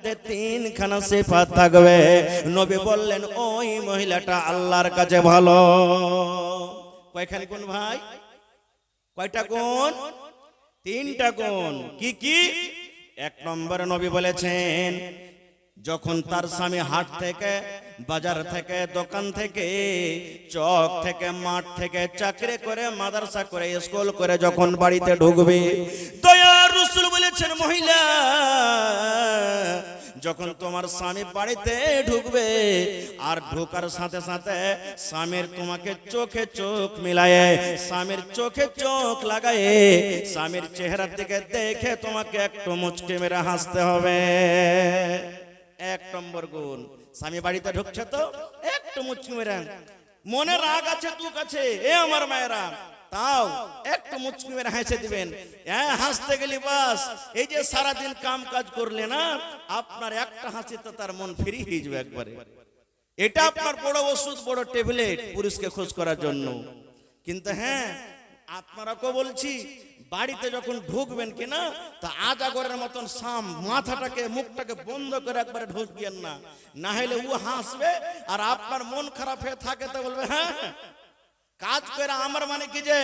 মধ্যে তিনখানা সিফাত থাকবে। নবী বললেন ওই মহিলাটা আল্লাহর কাছে ভালো। কয়খানি গুণ ভাই? কয়টা গুণ? তিনটা গুণ। কি কি? এক নম্বরে নবী বলেছেন যখন তার স্বামী হাট থেকে, বাজার থেকে, দোকান থেকে, চক থেকে, মাঠ থেকে, চাকরি করে, মাদ্রাসা করে, স্কুল করে যখন বাড়িতে ঢুকবে, দয়ার রাসূল বলেছেন মহিলা যখন তোমার স্বামী বাড়িতে ঢুকবে আর ঢোকার সাথে সাথে স্বামীর তোমাকে চোখে চোখ মিলায়ে, স্বামীর চোখে চোখ লাগায়ে, স্বামীর চেহারার দিকে দেখে তোমাকে একটু মুচকি মেরে হাসতে হবে। এক নম্বর গুণ। স্বামী বাড়িতে ঢুকছে তো একটু মুচকি মেরে, মনে রাগ আছে, দুঃখ আছে, এ আমার মায়েরা, তাও একটু মুচকি মেরে হেসে দিবেন। হ্যাঁ, হাসতে গেলি বাস, এই যে সারাদিন কাম কাজ করলে না, আপনার একটা হাসিতে তার মন ফ্রি হয়ে যাবে একবারে। এটা আপনার বড় ওষুধ, বড় ট্যাবলেট পুরুষকে খুশ করার জন্য। কিন্তু হ্যাঁ, আপনারাকে বলছি বাড়িতে যখন ঢুকবেন কিনা তা আজাগরের মতন সাম মাথাটাকে, মুখটাকে বন্ধ করে একবারে ঢুকবেন না, না হলে ও হাসবে আর আপনার মন খারাপ হয়ে থাকে তো বলবে হ্যাঁ কাজ করে আমার মানে কি যে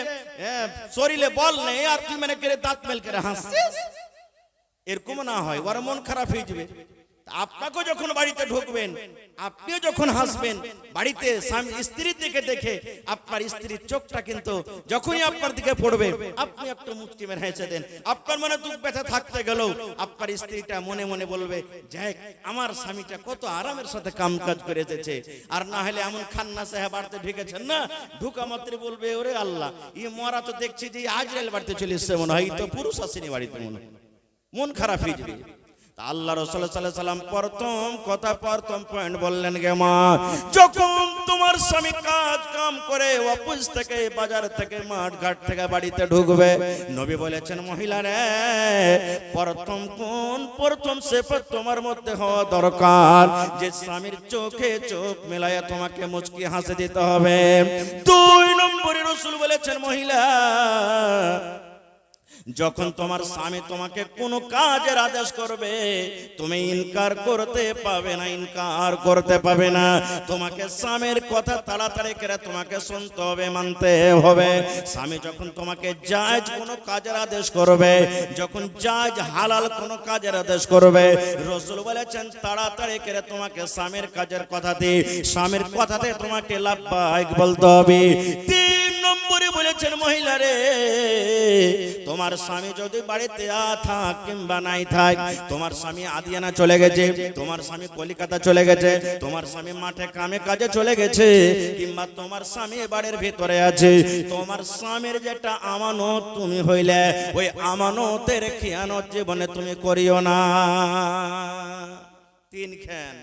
শরীরে বল নেই আর তুই মানে করে দাঁত মেল করে হাসছিস, এরকম না হয়, ওর মন খারাপ হয়ে যাবে। আপনাকে যখন বাড়িতে ঢুকবেন আপনিও যখন হাসবেন, বাড়িতে স্বামী স্ত্রীর দিকে দেখে আপনার স্ত্রীর চোখটা কিন্তু যখনই আপনার দিকে পড়বে আপনি একটু মুচকি মেরে হেসে দেন। আপনার মনে দুঃখ ব্যথা থাকতে গেলেও আপনার স্ত্রীটা মনে মনে বলবে যাক আমার স্বামীটা কত আরামের সাথে কাম কাজ করে এসেছে। আর না হলে এমন খান্না সাহেব বাড়িতে ঢুকেছেন না, ঢুকা মাত্র বলবে ওরে আল্লাহ, ই মরা তো দেখছি যে আজরাইল বাড়িতে চলে এসছে, মনে হয় তো পুরুষ আসেনি বাড়িতে, মন খারাপ হয়ে যাবে। আল্লাহ রাসূল সাল্লাল্লাহু আলাইহি ওয়াসাল্লাম প্রথম কথা, প্রথম পয়েন্ট বললেন গে মা, যখন তোমার স্বামী কাজ কাম করে অফিস থেকে, বাজার থেকে, মাঠ ঘাট থেকে বাড়িতে ঢুকবে, নবী বলেছেন মহিলা রে প্রথম কোন, প্রথম সিফাত তোমার মধ্যে হওয়া দরকার যে স্বামীর চোখে চোখ মেলায়া তোমাকে মুচকি হাসি দিতে হবে। দুই নম্বরে রাসূল বলেছেন মহিলা যখন তোমার স্বামী তোমাকে কোনো কাজের আদেশ করবে তুমি ইনকার করতে পাবে না, ইনকার করতে পাবে না। তোমাকে স্বামীর কথা তাড়াতাড়ি করে তোমাকে শুনতে হবে, মানতে হবে। স্বামী যখন তোমাকে জায়েজ কোনো কাজের আদেশ করবে, যখন জায়েজ হালাল কোনো কাজের আদেশ করবে, রাসূল বলেছেন তাড়াতাড়ি করে তোমাকে স্বামীর কাজের কথাতে, স্বামীর কথাতে তোমাকে লাব্বাইক বলতে হবে। তিন নম্বরে বলেছেন মহিলা রে তোমার স্বামী যদি বাড়িতে থাক কিংবা নাই থাক, তোমার স্বামী আদিয়ানা চলে গেছে, তোমার স্বামী কলিকাতা চলে গেছে, তোমার স্বামী মাঠে কামে কাজে চলে গেছে, কিংবা তোমার স্বামী বাড়ির ভিতরে আছে, তোমার স্বামীর যেটা আমানত তুমি হইলে ওই আমানতের খেয়ানত জীবনে তুমি করিও না। তিনখান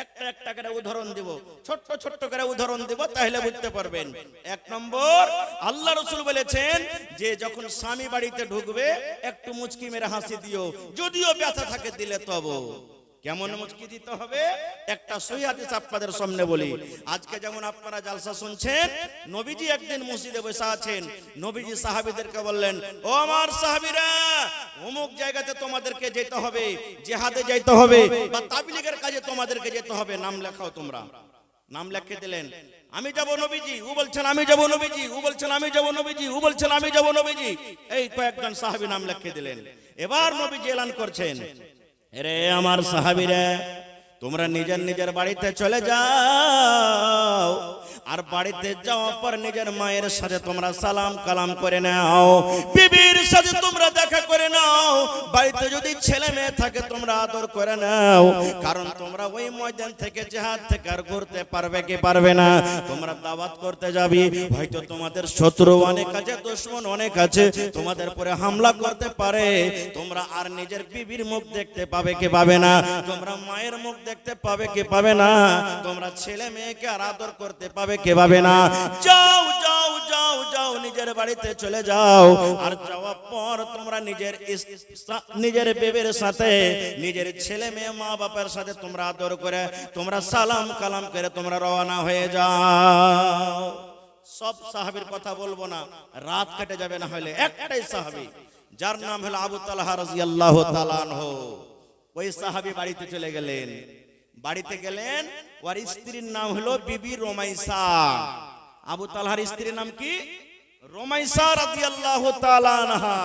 একটা একটা করে উদাহরণ দিব, ছোট্ট ছোট্ট করে উদাহরণ দিব, তাহলে বুঝতে পারবেন। এক নম্বর, আল্লাহ রাসূল বলেছেন যে যখন স্বামী বাড়িতে ঢুকবে একটু মুচকি মেরে হাসি দিও, যদিও ব্যথা থাকে দিলে তবু। কেমন মুচকি দিতে হবে? একটা সহিহ হাদিস আপনাদের সামনে বলি। আজকে যেমন আপনারা জালসা শুনছেন, নবীজি একদিন মসজিদে বসে আছেন, নবীজি সাহাবীদেরকে বললেন ও আমার সাহাবীরা অমুক জায়গাতে তোমাদেরকে যেতে হবে, জিহাদে যেতে হবে বা তাবলীগের কাজে তোমাদেরকে যেতে হবে, নাম লেখাও। তোমরা নাম লিখে দিলেন, আমি যাব নবীজি, ও বলছেন আমি যাব নবীজি, ও বলছেন আমি যাব নবীজি, ও বলছেন আমি যাব নবীজি, এই কয়েকজন সাহাবী নাম লিখে দিলেন। এবার নবীজি এলান করছেন রে আমার সাহাবীরা তোমরা নিজের নিজের বাড়িতে চলে যাও, আর বাড়িতে যাওয়ার পর নিজের মায়ের সাথে তোমরা সালাম কালাম করে নাও, বিবির সাথে তোমরা দেখা করে নাও, বাড়িতে যদি ছেলে মেয়ে থাকে তোমরা আদর করে নাও, কারণ তোমরা ওই ময়দান থেকে জিহাদ থেকে আর ঘুরতে পারবে কি পারবে না। তোমরা দাওয়াত করতে যাবি, হয়তো তোমাদের শত্রু অনেক আছে, দুশমন অনেক আছে, তোমাদের উপরে হামলা করতে পারে, তোমরা আর নিজের বিবির মুখ দেখতে পাবে কি পাবে না, তোমরা মায়ের মুখ দেখতে পাবে কি পাবে না, তোমরা ছেলে মেয়েকে আর আদর করতে পাবে কে পাবে না। যাও যাও যাও যাও নিজের বাড়িতে চলে যাও, আর যাওয়ার পর তোমরা নিজের বিবির সাথে, নিজের ছেলে মেয়ে মা বাবার সাথে তোমরা আদর করে, তোমরা সালাম কালাম করে তোমরা রওনা হয়ে যাও। সব সাহাবীর কথা বলবো না, রাত কেটে যাবে না হলে। একটাই সাহাবী যার নাম হলো আবু তালহা রাদিয়াল্লাহু তাআলা আনহু। ওই সাহাবী বাড়িতে চলে গেলেন। বাড়িতে গেলেন, ওর স্ত্রীর নাম হলো বিবি রোমাইসা। আবু তালহার স্ত্রীর নাম কি? রোমাইসা রাদিয়াল্লাহু তাআলা আনহা।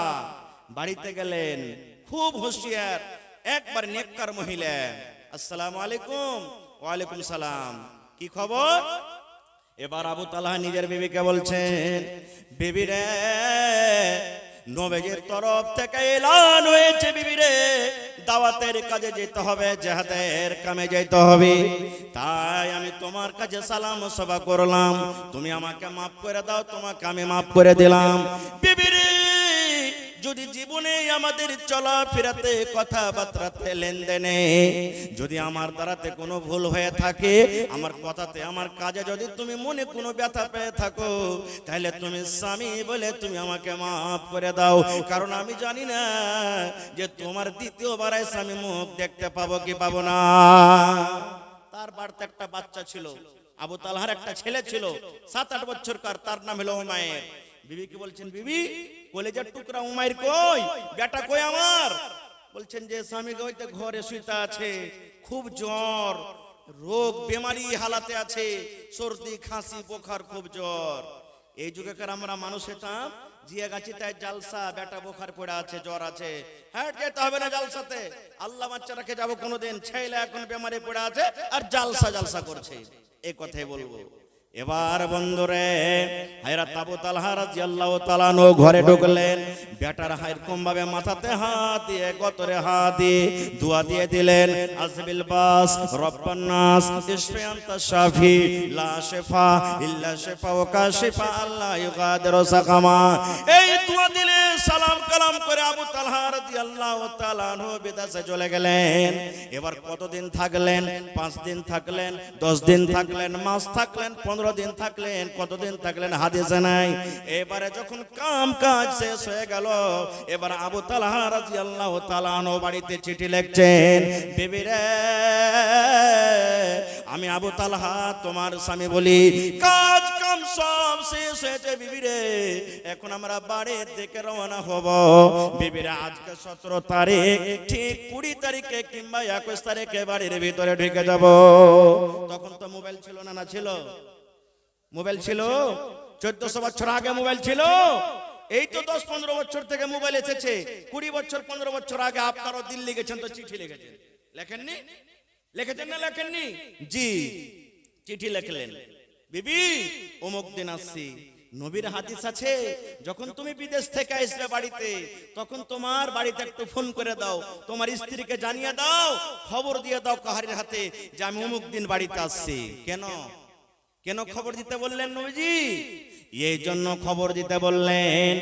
বাড়িতে গেলেন, খুব হুঁশিয়ার, একবার নেককার মহিলা। আসসালামু আলাইকুম। ওয়ালাইকুম সালাম। কি খবর? এবার আবু তালহা নিজের বিবিকে বলছেন, বিবি রে, নবীজির তরফ থেকে এলান হয়েছে, বিবি রে, দাওয়াতের কাজে যেতে হবে, জিহাদের কামে যেতে হবে। তাই আমি তোমার কাছে সালাম সভা করলাম, তুমি আমাকে মাফ করে দাও, তোমাকে আমি মাফ করে দিলাম। বিবি রে, যদি জীবনে আমাদের চলাফেরাতে, কথাবার্তাতে, লেনদেনে যদি আমার দ্বারাতে কোনো ভুল হয়ে থাকে, আমার কথাতে, আমার কাজে যদি তুমি মনে কোনো ব্যথা পেয়ে থাকো, তাহলে তুমি স্বামী বলে তুমি আমাকে মাফ করে দাও। কারণ আমি জানি না যে তোমার দ্বিতীয়বার স্বামী মুখ দেখতে পাবো কি পাবো না। তার বাড়িতে একটা বাচ্চা ছিল, আবু তালহার একটা ছেলে ছিল 7-8 বছরকার, তার নাম হলো উমাইর। বিবি কি বলছেন, বিবি কলেজের টুকরা উমাইর কই, বেটা কই আমার? বলছেন যে স্বামী হইতে ঘরে শুইতে আছে, খুব জ্বর, রোগ বেমারি হালাতে আছে, সর্দি খাসি বোখার, খুব জ্বর। এই যুগেকার আমরা মানুষ হতাম, জিয়া গাছি তাই জালসা, বেটা বোখার পড়ে আছে, জ্বর আছে, হ্যাঁ যেতে হবে না জালসাতে, আল্লাহ বাচ্চা রাখে যাবো কোনোদিন, ছেলে এখন বেমারে পড়ে আছে আর জালসা জালসা করছে, এই কথাই বলবো। এবার বন্ধুরে, হযরত আবু তালহা রাদিয়াল্লাহু তাআলা আনহু ঘরে ঢুকলেন। বেটার হায়রকম ভাবে মাথাতে হাত দিয়ে, গতরে হাত দিয়ে দোয়া দিয়ে দিলেন, আসবিল বাস রব্বান নাস ইশফি আনতা শাফি লা শিফা ইল্লা শিফাউকা শিফা আল্লাহ ইউগাদিরু সাকামা। এই দোয়া দিলে সালাম কালাম করে আবু তালহা রাদিয়াল্লাহু তাআলা আনহু বিদেশে চলে গেলেন। এবার কতদিন থাকলেন? 5 দিন থাকলেন, 10 দিন থাকলেন, মাস থাকলেন, 15 দিন থাকলেন, কতদিন থাকলেন হাদিসে নাই। এবারে যখন কাম কাজ শেষ হয়ে গেল, এবার আবু তালহা রাদিয়াল্লাহু তাআলা আনহু বাড়িতে চিঠি লিখছেন, বিবি রে, আমি আবু তালহা তোমার স্বামী বলি, কাজ কাম সব শেষ হয়েছে বিবি রে, এখন আমরা বাড়ির দিকে রওনা হব। বিবি রে, আজকে 17 তারিখ, ঠিক 20 তারিখে কিংবা 21 তারিখে বাড়ির ভিতরে ঢুকে যাব। তখন তো মোবাইল ছিল না, না ছিল? মোবাইল ছিল 1400 বছর আগে মোবাইল ছিল। এই তো 10-15 বছর থেকে মোবাইল এসেছে। 20 বছর 15 বছর আগে আপনারাও দিল্লি গেছেন তো চিঠি লিখেছেন, লেখেননি? লিখেছেন না লেখেননি? জি, চিঠি লিখলেন, বিবি অমুক দিন আসছি। নবীর হাদিস আছে, যখন তুমি বিদেশ থেকে আসবে বাড়িতে, তখন তোমার বাড়িতে একটু ফোন করে দাও, তোমার স্ত্রীকে জানিয়ে দাও, খবর দিয়ে দাও কাহারির হাতে যে আমি অমুক দিন বাড়িতে আসছি। কেন কেন খবর দিতে বললেন নবীজি? এই জন্য খবর দিতে বললেন,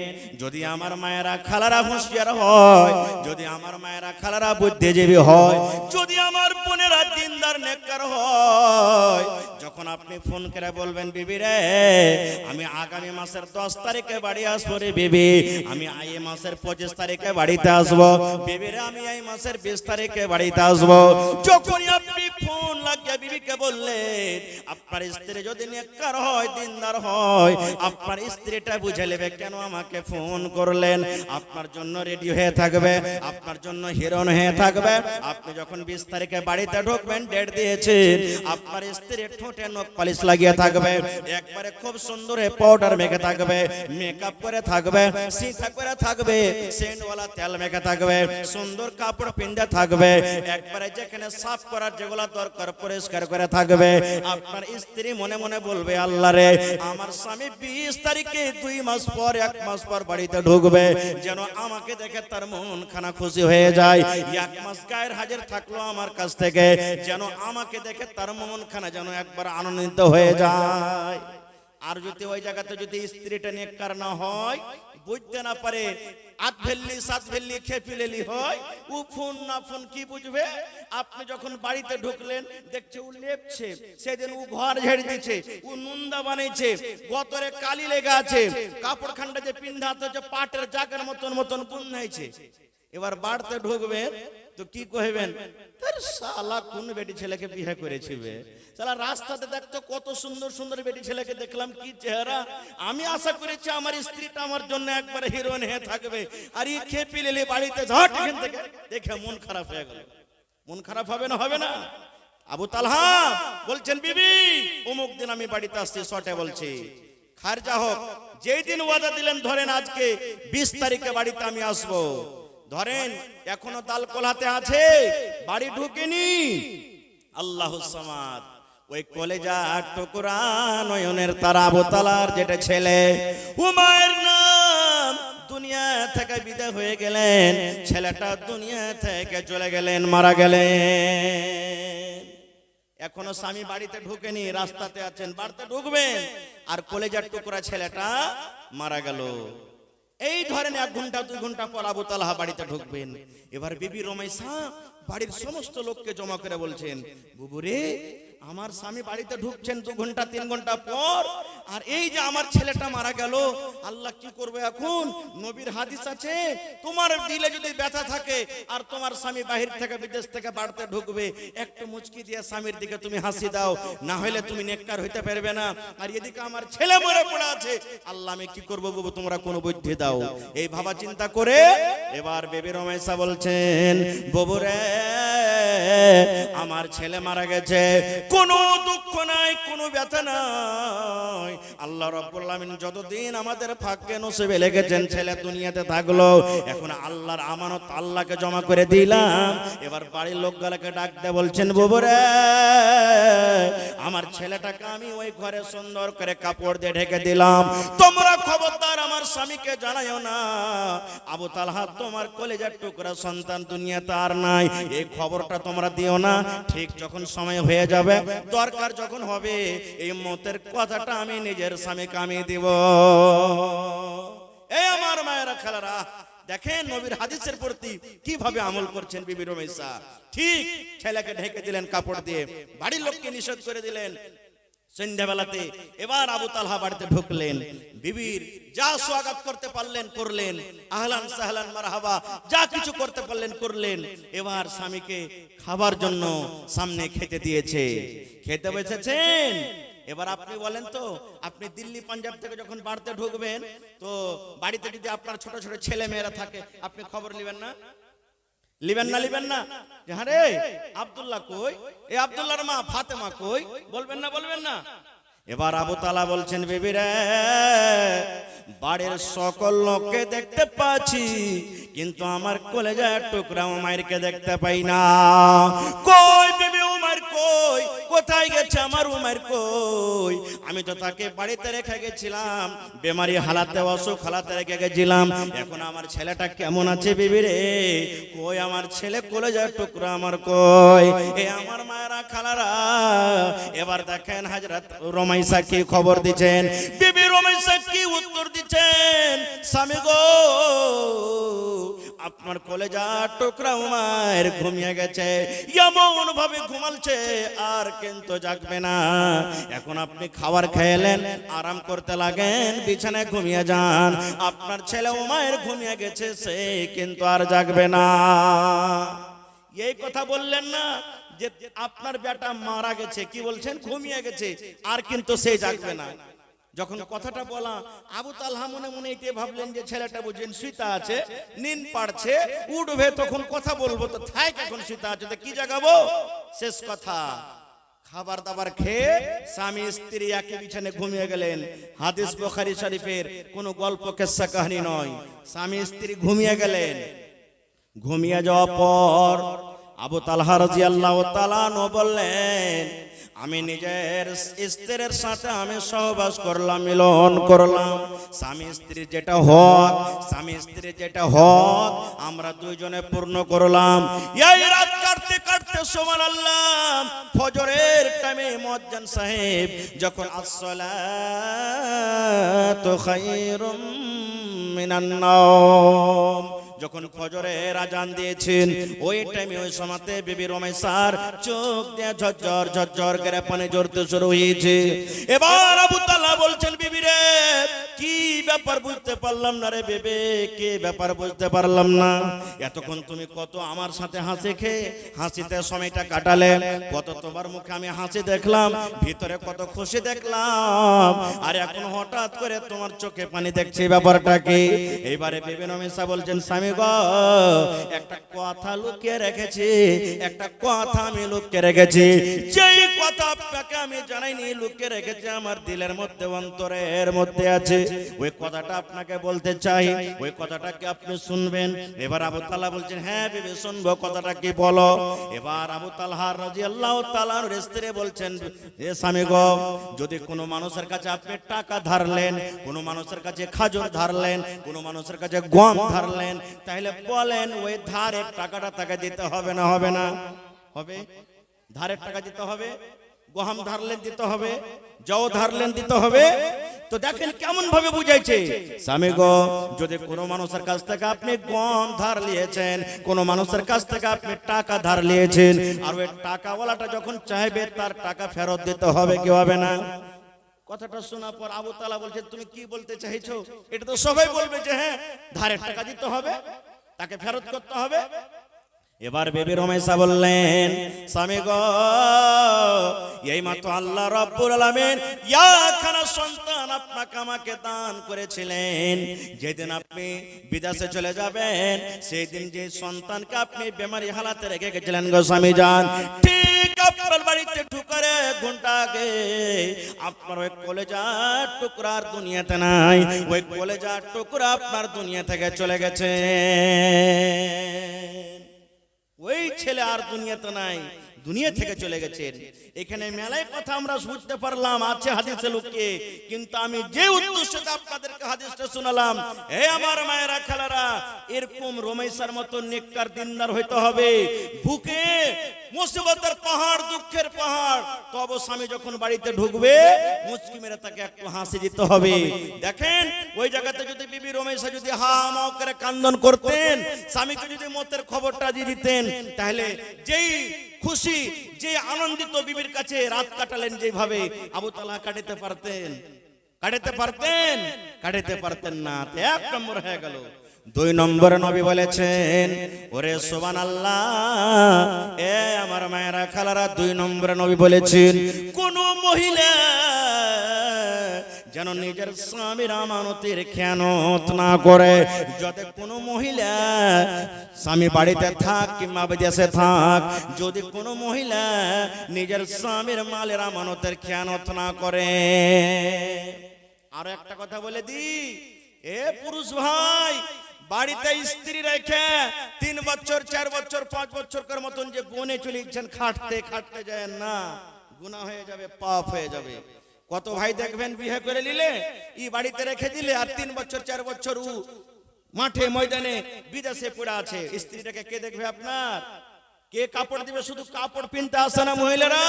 যদি আমার মায়েরা খালারা হুঁশিয়ার হয়, যদি আমার মায়েরা খালারা বুদ্ধিজীবী হয়, যদি আমার বোনেরা দিনদার নেককার হয়, যখন আপনি ফোন করে বলবেন, বিবি রে, আমি আগামী মাসের 10 তারিখে বাড়ি আসবো রে বিবি, আমি এই মাসের 25 তারিখে বাড়িতে আসবো, বিবি রে, আমি এই মাসের 20 তারিখে বাড়িতে আসবো, যখনই আপনি ফোন লাগিয়ে বিবিকে বললেন, আপনার স্ত্রী যদি নেককার হয়, দিনদার হয়, আপনার স্ত্রীটা বুঝে নেবে কেন আমাকে ফোন করলেন, আপনার জন্য রেডি হয়ে থাকবে, আপনার জন্য হিরোইন হয়ে থাকবে। আপনি যখন 20 তারিখে বাড়িতে ঢুকবেন, ডেট দিয়েছেন, আপনার স্ত্রী ঠোঁটে নখ পালিশ লাগিয়ে থাকবে, একবারে খুব সুন্দর পাউডার মেখে থাকবে, মেকআপ করে থাকবে, সিঁথা করে থাকবে, সেন্টওয়ালা তেল মেখে থাকবে, সুন্দর কাপড় পিন্দে থাকবে, একবারে যেখানে সাফ করার যেগুলো দরকার পরিষ্কার করে থাকবে। আপনার স্ত্রী মনে মনে বলবে, আল্লাহ রে, আমার স্বামী 20 তারিখে 2 মাস পর 1 মাস পর বাড়িতে ঢুকবে, যেন আমাকে দেখে তার মন খানা খুশি হয়ে যায়। 1 মাস গায়ের হাজির থাকলো আমার কাছ থেকে, যেন আমাকে দেখে তার মন খানা যেন একবার আনন্দিত হয়ে যায়। আর যদি ওই জায়গাতে যদি স্ত্রীটা নেককার না হয়, বুঝতে না পারে, আধভেল্লি সাতভেল্লি খেপিলেলি হয়, ও ফোন না ফোন কি বুঝবে? আপনি যখন বাড়িতে ঢুকলেন, দেখছে ও লেপছে, সেদিন ও ঘর ঝেড়ে দিচ্ছে, ও নুন্দা বানাইছে, গতরে কালি লেগে আছে, কাপড় খান্ডা যে পিন্ধাতে হচ্ছে পাটের জাগের মতন মতন বুনাইছে। এবার বাড়িতে ঢুকবেন তো কি কইবেন, তার শালা কোন বেটি ছেলেকে বিয়ে করেছিবে, শালা রাস্তাতে দেখতো কত সুন্দর সুন্দর বেটি ছেলেকে দেখলাম, কি চেহারা, আমি আশা করেছি আমার স্ত্রীটা আমার জন্য একবার হিরোইন হয়ে থাকবে, আর এই খেপিলেলি বাড়িতে ঝট এখান থেকে দেখে মন খারাপ হয়ে গেল। মন খারাপ হবে না? হবে না? আবু তালহা বলছেন বিবি অমুক দিন আমি বাড়িতে আসছি, শর্টে বলছি, খারজা হোক, যেই দিন ওয়াদা দিলেন ধরেন আজকে 20 তারিখে বাড়িতে আমি আসব, ধরেন এখনো তাল কোলাতে আছে, বাড়ি ঢুকেনি, আল্লাহুস সামাদ, ওই কলেজা টুকরা নয়নের তারা আবু তালার যেটা ছেলে উমায়ের নাম, দুনিয়া থেকে বিদায় হয়ে গেলেন, ছেলেটা দুনিয়া থেকে চলে গেলেন, মারা গেলেন। এখনো স্বামী বাড়িতে ঢুকেনি, রাস্তাতে আছেন, বাড়িতে ঢুকবেন, আর কলেজার টুকরা ছেলেটা মারা গেল। এই ধরেন 1 ঘন্টা 2 ঘন্টা পর আবু তালহা বাড়িতে ঢুকবেন। এবার বিবি রুমাইসা বাড়ির সমস্ত লোককে জমা করে বলছেন, বুবুরে আমার স্বামী বাড়িতে ঢুকছেন 2 ঘন্টা 3 ঘন্টা পর, আর এই যে আমার ছেলেটা মারা গেল, আল্লাহ কি করবে এখন? নবীর হাদিস আছে, তোমার দিলে যদি ব্যথা থাকে আর তোমার স্বামী বাহির থেকে বিদেশ থেকে বাড়িতে ঢুকবে, একটু মুচকি দিয়ে স্বামীর দিকে তুমি হাসি দাও, না হলে তুমি নেককার হইতে পারবে না। আর এদিকে আমার ছেলে মরে পড়ে আছে, আল্লাহ আমি কি করবো বাবু, তোমরা কোনো বুদ্ধি দাও। এই ভাবা চিন্তা করে এবার বেবি রমেশা বলছেন, বাবুরে আমার ছেলে মারা গেছে, কোনো দুঃখ নাই, কোনো ব্যথা নাই, আল্লাহ রাব্বুল আমিন যতদিন আমাদের ভাগ্যে নসিবে লিখেছেন ছেলে দুনিয়াতে থাকলো, এখন আল্লাহর আমানত আল্লাহকে জমা করে দিলাম। এবার বাড়ির লোকগুলোকে ডাক দিয়ে বলছেন, বাবুরে আমার ছেলেটাকে আমি ওই ঘরে সুন্দর করে কাপড় দিয়ে ঢেকে দিলাম, তোমরা খবরদার আমার স্বামীকে জানাইও না, আবু তালহা তোমার কলেজার টুকরা সন্তান দুনিয়াতে আর নাই, এই খবরটা তোমরা দিও না। ঠিক যখন সময় হয়ে যাবে, দরকার যখন হবে, এই মতের কথাটা আমি নিজের স্বামীকে আমি দিব। এই আমার মায়েরা খেলারা, দেখেন নবীর হাদিসের প্রতি কিভাবে আমল করছেন বিবি রুমাইসা। ঠিক ছেলেকে ঢেকে দিলেন কাপড় দিয়ে, বাড়ির লোককে নিষেধ করে দিলেন। সন্ধ্যাবেলাতে এবার আবু তালহা বাড়িতে ঢুকলেন, বিবির যা স্বাগত করতে পারলেন করলেন, আহলান সাহলান মারহাবা যা কিছু করতে পারলেন করলেন। এবার স্বামীকে খাবার জন্য সামনে খেতে দিয়েছে, খেতে বসেছেন। এবার আপনি বলেন তো, আপনি দিল্লি পাঞ্জাব থেকে যখন বাড়িতে ঢুকবেন, তো বাড়িতে যদি আপনার ছোট ছোট ছেলে মেয়েরা থাকে, আপনি খবর নেবেন না? লিবেন না? লিবেন না? হ্যাঁ রে আব্দুল্লাহ কই, এই আব্দুল্লাহর মা ফাতেমা কই, বলবেন না? বলবেন না? এবার আবু তালা বলছেন, বিবি রে বাড়ির সকল লোককে দেখতে পাচ্ছি, কিন্তু আমার কলেজার টুকরা উমাইরকে দেখতে পাই না। কই বিবি উমাইর কই, কোথায় গেছে আমার উমাইর কই? আমি তো তাকে বাড়িতে রেখে গেছিলাম, বেমারি হালাতে অসুখ হালাতে রেখে গেছিলাম, এখন আমার ছেলেটা কেমন আছে বিবি রে? কই আমার ছেলে কলেজার টুকরা আমার কই? এ আমার মায়েরা খালারা, এবার দেখেন হযরত রুমাইসা কি খবর দিচ্ছেন, বিবি রুমাইসা কি উত্তর দিচ্ছেন, স্বামী গো আপনার কলেজার টুকরা উমাইর ঘুমিয়ে গেছে, এমন ভাবে ঘুমালছে আর কিন্তু জাগবে না। এখন আপনি খাবার খেলেন, আরাম করতে লাগেন, বিছানায় ঘুমিয়ে যান, আপনার ছেলে উমাইর ঘুমিয়ে গেছে, সে কিন্তু আর জাগবে না। এই কথা বললেন না যে আপনার বেটা মারা গেছে, কি বলছেন? ঘুমিয়ে গেছে, আর কিন্তু সে জাগবে না। যখন কথাটা বলা, আবু তালহা মনে মনে এটাই ভাবলেন যে ছেলেটা বুঝেন সুতা আছে, নিন পাড়ছে, উঠবে, তখন কথা বলবো, তো থাক এখন সুতা আছে, তো কি জাগাবো? শেষ কথা, খাবার দাবার খেয়ে স্বামী স্ত্রী একই বিছানে ঘুমিয়ে গেলেন। হাদিস বুখারী শরীফের কোনো গল্প কিস্সা কাহিনী নয়, স্বামী স্ত্রী ঘুমিয়ে গেলেন। ঘুমিয়ে যাওয়ার পর আবু তালহা রাদিয়াল্লাহু তাআলা আনহু বললেন, আমি নিজের স্ত্রীর সাথে আমি সহবাস করলাম, মিলন করলাম, স্বামী স্ত্রীর যেটা হক, স্বামী স্ত্রীর যেটা হক আমরা দুইজনে পূর্ণ করলাম। এই রাত কাটতে কাটতে সুবহানাল্লাহ, ফজরের টাইমে মুয়াজ্জিন সাহেব যখন আসসালাতু খায়রুম মিনান নাওম, যখন ফজরের আজান দিয়েছেন, ওই টাইমে ওই সময়তে বিবি রুমাইসার চোখ দিয়ে ঝরঝর ঝরঝর করে পানি ঝরতে শুরু হয়েছে। এবার আবু তালহা বলছেন, বিবি রে কি ব্যাপার বুঝতে পারলাম না রে বেবে, কি ব্যাপার বুঝতে পারলাম না। এতক্ষণ তুমি কত আমার সাথে হাসি খেয়ে হাসিতে সময়টা কাটালে, কত তোমার মুখে আমি হাসি দেখলাম, ভিতরে কত খুশি দেখলাম, আর এখন হঠাৎ করে তোমার চোখে পানি দেখছি, ব্যাপারটা কি? এইবারে বেবে নমিসা বলছেন, স্বামী গো একটা কথা লুকিয়ে রেখেছি, একটা কথা আমি লুকিয়ে রেখেছি, যেই কথা আপনাকে আমি জানাইনি, লুকিয়ে রেখেছি আমার দিলের মধ্যে, অন্তরের মধ্যে আছে। ওই কথাটা আপনাকে বলতে চাই, ওই কথাটা কি আপনি শুনবেন? এবার আবু তালহা বলছেন, হ্যাঁ বিবি শুনবো, কথাটা কি বলো। এবার আবু তালহা রাদিয়াল্লাহু তাআলার স্ত্রী বলছেন, এ স্বামী গো, যদি কোনো মানুষের কাছে আপনি টাকা ধারলেন, কোনো মানুষের কাছে খাজুর ধারলেন, কোনো মানুষের কাছে গম ধারলেন, তাহলে বলেন ওই ধারের টাকাটা তাকে দিতে হবে না হবে না? হবে। ধারের টাকা দিতে হবে, গম ধারলেন দিতে হবে, জও ধারলেন দিতে হবে। তো দেখেন কেমন ভাবে বুঝাইছে, স্বামী গো যদি কোনো মানুষের কাছ থেকে আপনি গম ধার নিয়েছেন, কোনো মানুষের কাছ থেকে আপনি টাকা ধার নিয়েছেন, আর ওই টাকাওয়ালাটা যখন চাইবে তার টাকা ফেরত দিতে হবে, কি হবে না? কথাটা শোনার পর আবু তালহা বলছে, তুমি কি বলতে চাইছো? এটা তো সবাই বলবে যে হ্যাঁ ধারের টাকা দিতে হবে, তাকে ফেরত করতে হবে। এবার বেবি রমেশা বললেন, স্বামী গো এই মাত্র আল্লাহ রাব্বুল আলামিন ইয়াখানা সন্তান আপনাকে আমাকে দান করেছিলেন, যেদিন আপনি বিদেশে চলে যাবেন সেই দিন যে সন্তানকে আপনি বেমারি হালাতে রেখে গেছিলেন গো স্বামী জান, ঠিক আপনার বাড়িতে ঢুকারে ঘন্টা আগে আপনার ওই কলেজার টুকরা আর দুনিয়াতে নাই, ওই কলেজার টুকরা আপনার দুনিয়া থেকে চলে গেছে। ওই ছেলে আর দুনিয়াতে নাই, দুনিয়া থেকে চলে গেছেন। এখানে মেলায় কথা আমরা বুঝতে পারলাম আছে হাদিসে লুকিয়ে, কিন্তু আমি যে উদ্দেশ্যে আপনাদেরকে হাদিসটা শোনালাম, হে আমার মায়েরা খালারা, এরকম রমেশার মতো নেককার দিনদার হইতে হবে, বুকে মুসিবতের পাহাড়, দুঃখের পাহাড়, তবে স্বামী যখন বাড়িতে ঢুকবে মুচকি মেরে তাকে একটু হাসি দিতে হবে। দেখেন ওই জায়গাতে যদি বিবি রমেশা যদি হা মাও করে কান্দন করতেন, স্বামীকে যদি মতের খবরটা দিয়ে দিতেন, তাহলে যেই খুশি, যে আনন্দিত বিবির কাছে রাত কাটালেন যেভাবে, আবু তালহা কাটাতে পারতেন? কাটাতে পারতেন? কাটাতে পারতেন না। এক নম্বর হয়ে গেল। দুই নম্বরে নবী বলেছেন, ওরে সুবহানাল্লাহ, এ আমার মায়েরা খালারা, দুই নম্বরে নবী বলেছেন, কোন মহিলা যেন নিজের স্বামীর আমানতের খেয়ানত না করে। যদি কোনো মহিলা স্বামী বাড়িতে থাক কিংবা বিদেশে থাক, যদি কোনো মহিলা নিজের স্বামীর মালের আমানতের খেয়ানত না করে। আর একটা কথা বলে দি, এ পুরুষ ভাই, বাড়িতে স্ত্রী রেখে 3 বছর 4 বছর 5 বছর মতন যে বনে চলে যাচ্ছেন, খাটতে খাটতে যায় না, গুনাহ হয়ে যাবে, পাপ হয়ে যাবে। কত ভাই দেখবেন বিয়ে করে নিলে, ই বাড়িতে রেখে দিলে, আর 3 বছর 4 বছর ও মাঠে ময়দানে বিদেশে পড়ে আছে। স্ত্রীটাকে কে দেখবে আপনার? কে কাপড় দিবে? শুধু কাপড় পিনতে আসে না মহিলারা,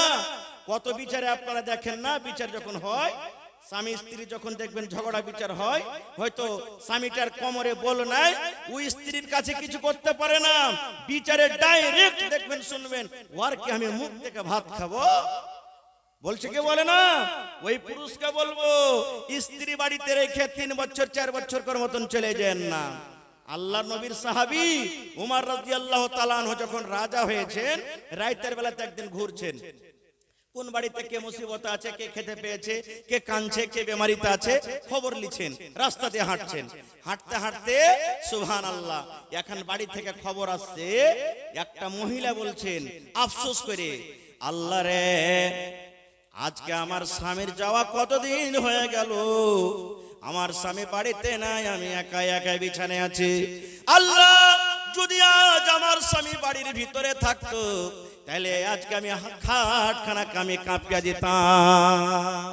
কত বিচারে আপনারা দেখেন না? বিচার যখন হয়, স্বামী স্ত্রী যখন দেখবেন ঝগড়া বিচার হয়, হয়তো স্বামীটার কোমরে বল নাই, ওই স্ত্রীর কাছে কিছু করতে পারে না, বিচারে ডাইরেক্ট দেখবেন শুনবেন, ওর কি আমি মুখ থেকে ভাত খাবো? বলছে কে? বলে না। ওই পুরুষকে বলবো, স্ত্রী বাড়িতে রেখে 3 বছর 4 বছর মতন চলে যান না। আল্লাহর নবীর সাহাবী উমর রাদিয়াল্লাহু তাআলা আনহু যখন রাজা হয়েছেন, রাতের বেলাতে একদিন ঘুরছেন, কোন বাড়িতে কে মুসিবত আছে, কে খেতে পেয়েছে, কে কাঁদছে, কে বেমারিতে আছে, খবর লিছেন, রাস্তা দিয়ে হাঁটছেন। হাঁটতে হাঁটতে সুবহানাল্লাহ, এখন বাড়ি থেকে খবর আসছে, একটা মহিলা বলছেন আফসোস করে, আল্লাহ রে, আজকে আমার স্বামীর যাওয়া কতদিন হয়ে গেল, আমার স্বামী বাড়িতে নাই, আমি একা একা বিছানায় আছি। আল্লাহ, যদি আজ আমার স্বামী বাড়ির ভিতরে থাকতো, তাহলে আজকে আমি খাটখানা আমি কাঁপিয়ে দিতাম,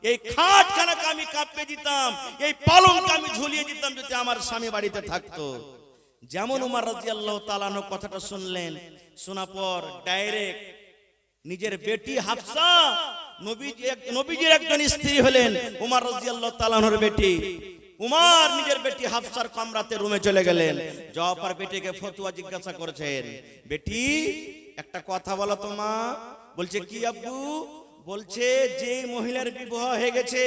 এই খাটখানা আমি কাঁপিয়ে দিতাম, এই পালঙ্ক আমি ঝুলিয়ে দিতাম, যদি আমার স্বামী বাড়িতে থাকতো। যেমন উমর রাদিয়াল্লাহু তাআলা আনহু কথাটা শুনলেন, শোনার পর ডাইরেক্ট নিজের বেটি হাফসা, নবীজির একজন স্ত্রী হলেন উমর রাদিয়াল্লাহু তাআলা আনহুর বেটি, উমর নিজের বেটি হাফসার কামরাতে রুমে চলে গেলেন। যাওয়ার পর বেটিকে ফতোয়া জিজ্ঞাসা করছেন, বেটি একটা কথা বলো তো মা। বলছে কি আব্বু? বলছে যে মহিলার বিবাহ হয়ে গেছে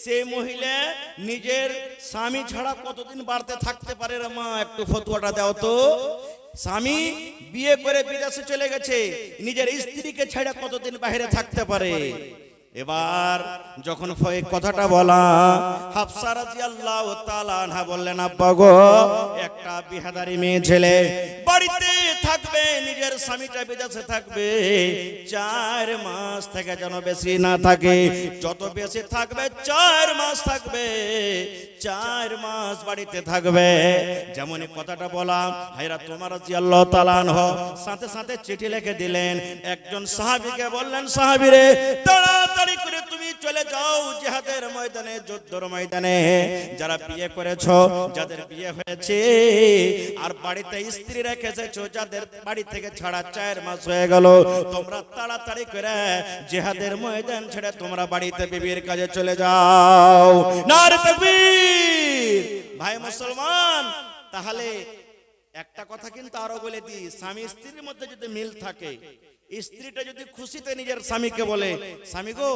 সেই মহিলা নিজের স্বামী ছাড়া কতদিন বাড়িতে থাকতে পারে রে মা, একটু ফতোয়াটা দাও তো। স্বামী বিয়ে করে বিদেশে চলে গেছে, নিজের স্ত্রীকে ছেড়ে কতদিন বাইরে থাকতে পারে? এবার যখন কথাটা বলা, হাফসা রাদিয়াল্লাহু তাআলা আনহা বললেন, আব্বা গো, একটা বিহাদারি মেয়ে ছেলে বাড়িতে থাকবে, নিজের স্বামীটা বিদেশে থাকবে, 4 মাস থেকে যেন বেশি না থাকে, যত বেশি থাকবে 4 মাস থাকবে, 4 মাস বাড়িতে থাকবে। যেমন কথাটা বলা, হযরত ওমর রাদিয়াল্লাহু তাআলা আনহু সাথে সাথে চিঠি লিখে দিলেন, একজন সাহাবীকে বললেন, সাহাবী রে, তাড়াতাড়ি করে তুমি চলে যাও জিহাদের ময়দানে, যুদ্ধের ময়দানে। যারা বিয়ে করেছো, যাদের বিয়ে হয়েছে আর বাড়িতে স্ত্রী রেখেছো, যাদের বাড়ি থেকে ছাড়া 4 মাস হয়ে গেল, তোমরা তাড়াতাড়ি করে জিহাদের ময়দান ছেড়ে তোমরা বাড়িতে বিবির কাজে চলে যাও। নারে তাকবীর! ভাই মুসলমান, তাহলে একটা কথা কিন্তু আরো বলে দিই, স্বামী স্ত্রীর মধ্যে যদি মিল থাকে, স্ত্রীটা যদি খুশিতে নিজের স্বামীকে বলে, স্বামী গো,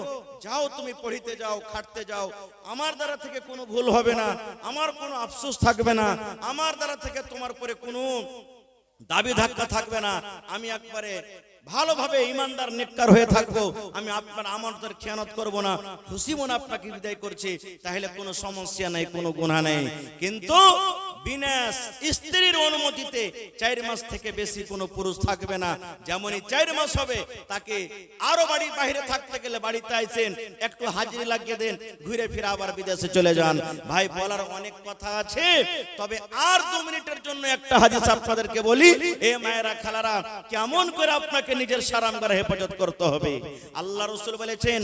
যাও তুমি পড়িতে যাও, খাটতে যাও, আমার দ্বারা থেকে কোনো ভুল হবে না, আমার কোনো আফসোস থাকবে না, আমার দ্বারা থেকে তোমার পরে কোনো দাবি ধাক্কা থাকবে না, আমি একবারে ভালোভাবে ইমানদার নেককার হয়ে থাকবো, আমি আপনার আমানতের খেয়ানত করব না, খুশি মনে আপনাকে বিদায় করছি, তাহলে কোনো সমস্যা নাই, কোনো গুনাহ নেই। কিন্তু বিনা স্ত্রীর অনুমতিতে 4 মাস থেকে বেশি কোনো পুরুষ থাকবে না। যেমনই 4 মাস হবে, তাকে আরো বাড়ির বাইরে থাকতে গেলে বাড়িতে আইছেন, একটু হাজিরি লাগিয়ে দেন, ঘুরে ফিরে আবার বিদেশে চলে যান। ভাই, বলার অনেক কথা আছে, তবে আর 2 মিনিটের জন্য একটা হাদিস আপনাদেরকে বলি। এ মায়েরা, খালারা, কেমন করে আপনাকে নিজের সারামগার হেফাজত করতে হবে। আল্লাহ রাসূল বলেছেন,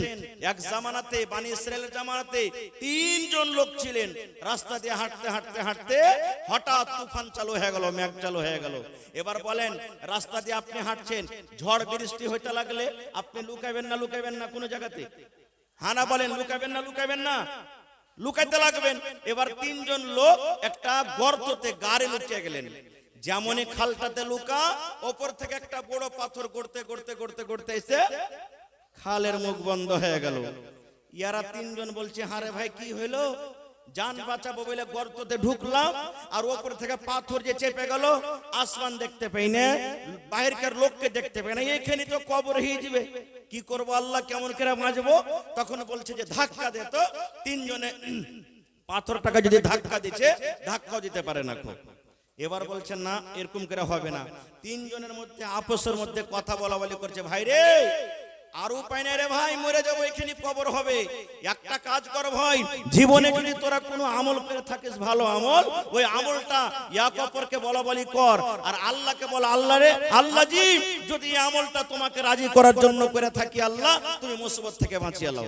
এক জামানাতে, বনি ইসরাইলের জামানাতে 3 জন লোক ছিলেন, রাস্তা দিয়ে হাঁটতে হাঁটতে হাঁটতে হঠাৎ তুফান চালু হয়ে গেল, মেঘ চালু হয়ে গেল। এবার বলেন, রাস্তা দিয়ে আপনি হাঁটছেন, ঝড় বৃষ্টি হইতে লাগলে আপনি লুকাবেন না, লুকাবেন না কোনো জায়গাতে? হানা বলেন, লুকাবেন না, লুকাবেন না? লুকাইতে লাগবেন। এবার 3 জন লোক একটা গর্ততে গাড়ি লুকিয়ে গেলেন। যেমনই খালটাতে লুকা, ওপর থেকে একটা বড় পাথর গড়তে গড়তে গড়তে গড়তে এসে খালের মুখ বন্ধ হয়ে গেল। ইয়ারা 3 জন বলছে, হারে ভাই, কি হইলো? জান বাঁচাবো বলে গর্ততে ঢুকলাম, আর ওপর থেকে পাথর যে চেপে গেল, আসমান দেখতে পাই না, বাইরের লোককে দেখতে পাই না, এইখানে তো কবর হয়ে যাবে, কি করব আল্লাহ, কেমন করে বাঁচবো? তখন বলছে যে ধাক্কা দে তো। 3 জনে পাথরটাকে যদি ধাক্কা দিচ্ছে, ধাক্কাও দিতে পারে না। এবার বলছেন, না, এরকম করে হবে না। 3 জনের মধ্যে আপসের মধ্যে কথা বলা বলি করছে, ভাই রে, আর উপায় নাই রে ভাই, মরে যাবো, এখানে কবর হবে। একটা কাজ কর ভাই, জীবনে যদি তোরা কোনো আমল করে থাকিস, ভালো আমল, ওই আমলটা এক অপরকে বলা বলি কর, আর আল্লাহকে বল, আল্লাহ রে, আল্লাহ জি, যদি এই আমলটা তোমাকে রাজি করার জন্য করে থাকি, আল্লাহ তুমি মুসিবত থেকে বাঁচিয়ে লাও।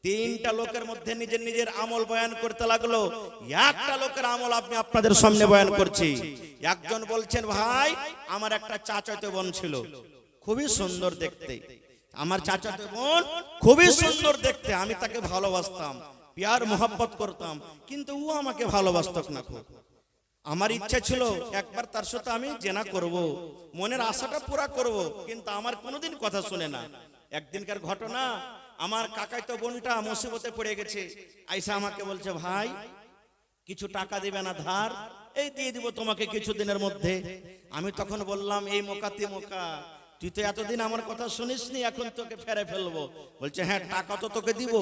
3টা লোকের মধ্যে নিজের নিজের আমল বয়ান করতে লাগলো। একটা লোকের আমল আমি আপনাদের সামনে বয়ান করছি। একজন বলছেন, ভাই, আমার একটা চাচাতো বোন ছিল, খুবই সুন্দর দেখতে, আমার চাচাতো বোন খুবই সুন্দর দেখতে, আমি তাকে ভালোবাসতাম, প্যার মোহাব্বত করতাম, কিন্তু ও আমাকে ভালোবাসত না। খুব আমার ইচ্ছা ছিল একবার তার সাথে আমি জেনা করব, মনের আশাটা পুরা করব, কিন্তু আমার কোনোদিন কথা শুনে না। একদিনকার ঘটনা, আমার কাকাতো বোনটা মুসিবতে পড়ে গেছে, আইসা আমাকে বলছে, ভাই, কিছু টাকা দিবে না ধার? এই দিয়ে দিব তোমাকে কিছুদিনের মধ্যে। আমি তখন বললাম, এই মোকাতে মোকা, তুই তো এতদিন আমার কথা শুনিসনি, এখন তোকে ফেরে ফেলবো। বলছে, হ্যাঁ, টাকা তো তোকে দিব,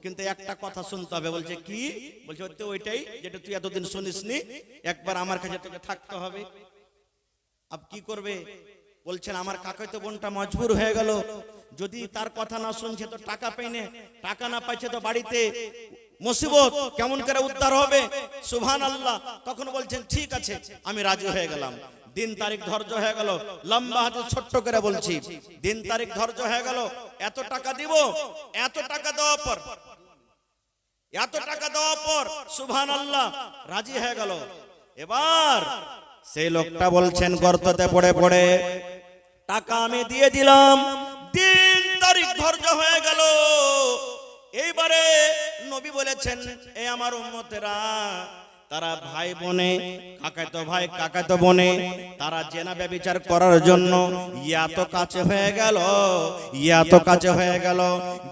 কিন্তু একটা কথা শুনতে হবে। বলছে, কি? বলছে, ওইটাই যেটা তুই এতদিন শুনিসনি, একবার আমার কাছে তোকে থাকতে হবে। আপ কি করবে? বলছেন, আমার কাকাতো বোনটা মজবুর হয়ে গেল, যদি তার কথা না শুনছে তো টাকা পাইনে, টাকা না পাইছে তো বাড়িতে মুসিবত, কেমন করে উদ্ধার হবে? সুবহানাল্লাহ। তখন বলছেন, ঠিক আছে, আমি রাজি হয়ে গেলাম। দিন তারিখ ধার্য হয়ে গেল, লম্বা হাতে ছোট্ট করে বলছি, দিন তারিখ ধার্য হয়ে গেল, এত টাকা দিব, এত টাকা দেওয়ার পর, এত টাকা দেওয়ার পর সুবহানাল্লাহ রাজি হয়ে গেল। এবার সেই লোকটা বলছেন, গর্ততে পড়ে পড়ে টাকা আমি দিয়ে দিলাম, দিন তারিখ ধার্য হয়ে গেল। এইবারে নবী বলেছেন, এ আমার উম্মতেরা, তারা ভাই বোনে, কাকাতো ভাই কাকাতো বোনে, তারা জেনা ব্যভিচার করার জন্য এত কাছে হয়ে গেল, এত কাছে হয়ে গেল।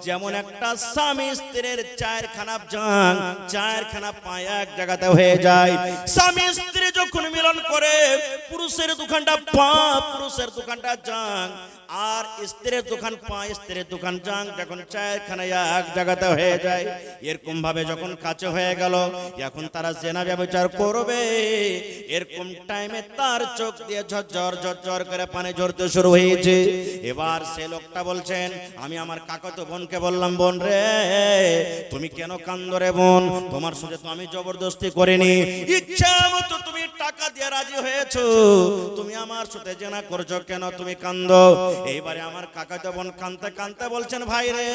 যেমন একটা স্বামী স্ত্রীর চারখানা জাং, চারখানা পা এক জায়গাতে হয়ে যায়। স্বামী স্ত্রী যখন মিলন করে, পুরুষের দুখানটা পা, পুরুষের দুখানটা জাং, আর স্ত্রীর দোকান পা, স্ত্রীর দোকান জাং যখন চারখানা এক জায়গাতে হয়ে যায়, এরকম ভাবে যখন কাছে হয়ে গেল, এখন তারা জেনা ব্যভিচার করবে। এরকম টাইমে তার চোখ দিয়ে ঝরঝর ঝরঝর করে পানি ঝরতে শুরু হয়েছে। এবার সে লোকটা বলছেন, আমি আমার কাকাতো বোনকে বললাম, বোন রে তুমি কেন কান্দো রে বোন, তোমার সাথে তো আমি জবরদস্তি করিনি, ইচ্ছা মতো তুমি টাকা দিয়ে রাজি হয়েছো, তুমি আমার সাথে জেনা করছো, কেন তুমি কান্দো? এইবারে আমার কাকাতো বোন কানতে কানতে বলছেন, ভাই রে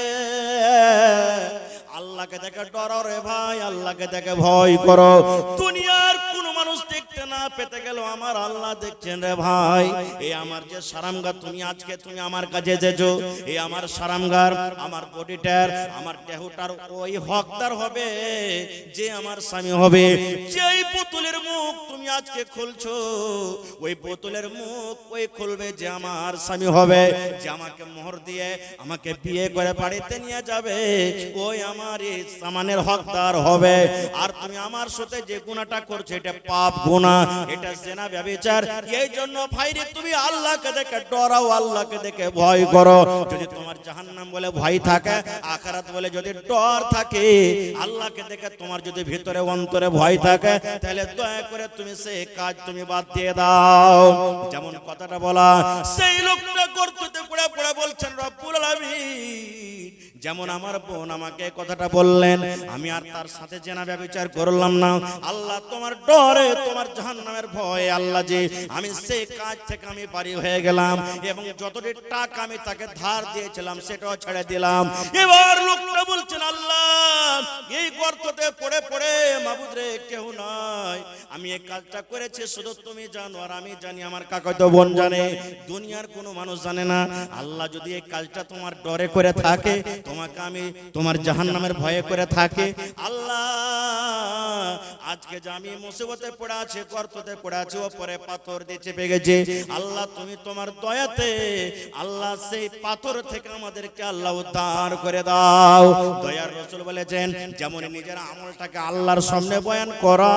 আল্লাহকে দেখে ডরো রে ভাই, আল্লাহকে দেখে ভয় করো, দুনিয়ার কোন মানুষ দেখতে না পেতে গেল আমার আল্লাহ দেখছেন রে ভাই। এই আমার যে সারামগার, তুমি আজকে তুমি আমার কাছে যেছো, এই আমার সারামগার, আমার বডিটার, আমার দেহটার ওই হকদার হবে যে আমার স্বামী হবে। যেই বোতলের মুখ তুমি আজকে খুলছো, ওই বোতলের মুখ ওই খুলবে যে আমার স্বামী হবে, যে আমাকে মোহর দিয়ে আমাকে বিয়ে করে বাড়িতে নিয়ে যাবে, ওই আমার এই সামানের হকদার হবে। আর তুমি আমার সাথে যে গুনাহটা করছো এটা পাপ গুনাহ, এটা জেনা ব্যভিচার। এই জন্য ভাইরে তুমি আল্লাহকে দেখে ডরাও, আল্লাহকে দেখে ভয় করো। যদি তোমার জাহান্নাম বলে ভয় থাকে, আখিরাত বলে যদি ডর থাকে, আল্লাহকে দেখে তোমার যদি ভিতরে অন্তরে ভয় থাকে, তাহলে দয়া করে তুমি সেই কাজ তুমি বাদ দিয়ে দাও। যেমন কথাটা বলা, সেই লোকটা গর্ততে পড়ে পড়ে বলছেন, রব্বুল আলামিন যেমন আমার বোন আমাকে কথাটা বললেন, আমি আর তার সাথে জেনা ব্যভিচার করলাম না, আল্লাহ তোমার ডরে, তোমার জাহান্নামের ভয়ে আল্লাহ যে আমি সেই কাজ থেকে আমি বাড়ি হয়ে গেলাম, এবং যতটি টাকা আমি তাকে ধার দিয়েছিলাম সেটাও ছেড়ে দিলাম। এবার লোকটা বলছেন, আল্লাহ এই গর্ততে পড়ে পড়ে মাবুদ রে কেউ নাই, আমি এই কাজটা করেছি শুধু তুমি জানো আর আমি জানি, আমার কাকাতো বোন জানে, দুনিয়ার কোনো মানুষ জানে না। আল্লাহ যদি এই কাজটা তোমার ডরে করে থাকে, তোমাকে আমি তোমার জাহান্নামের ভয়ে করে থাকে, আল্লাহ আজকে যে আমি মুসিবতে পড়ে আছি, গর্ততে পড়ে আছি, ওপরে পাথর দিয়ে চেপে গেছে, আল্লাহ তুমি তোমার দয়াতে আল্লাহ সেই পাথর থেকে আমাদেরকে আল্লাহ উদ্ধার করে দাও। দয়ার রাসূল বলেছেন, যেমন নিজের আমলটাকে আল্লাহর সামনে বয়ান করা,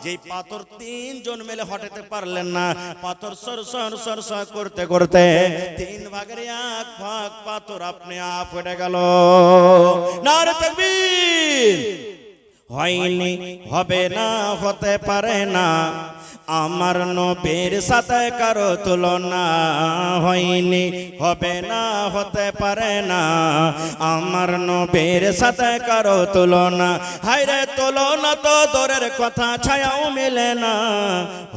যেই পাথর তিনজন মিলে হটাতে পারলেন না, পাথর সর সর সর সর করতে করতে তিন ভাগের এক ভাগ পাথর আপনি আপ হয়ে গেল। নারে তাকবীর। হয়নি, হবে না, হতে পারে না, আমার নবীর সাথে কারো তুলনা, হয়নি, হবে না, হতে পারে না, আমার নবীর সাথে কারো তুলনা, হায়রে তুলনা তো দূরের কথা, ছায়াও মিলে না,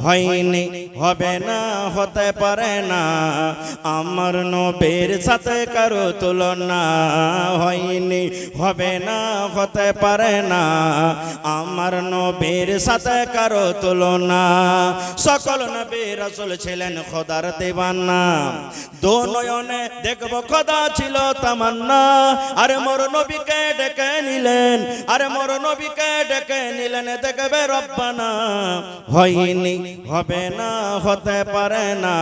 হয়নি, হবে না, হতে পারে না, আমার নবীর সাথে কারো তুলনা, হয়নি, হবে না, হতে পারে না, আমার নবীর সাথে কারো তুলনা। সকল নবী রাসূল ছিলেন খোদার দিওয়ানা, দো নয়নে দেখব খোদা ছিল তামান্না, আরে মোর নবীকে ডেকে নিলেন, আরে মোর নবীকে ডেকে নিলেন দেখবে রব্বানা, হয়নি, হবে না, হতে পারে না,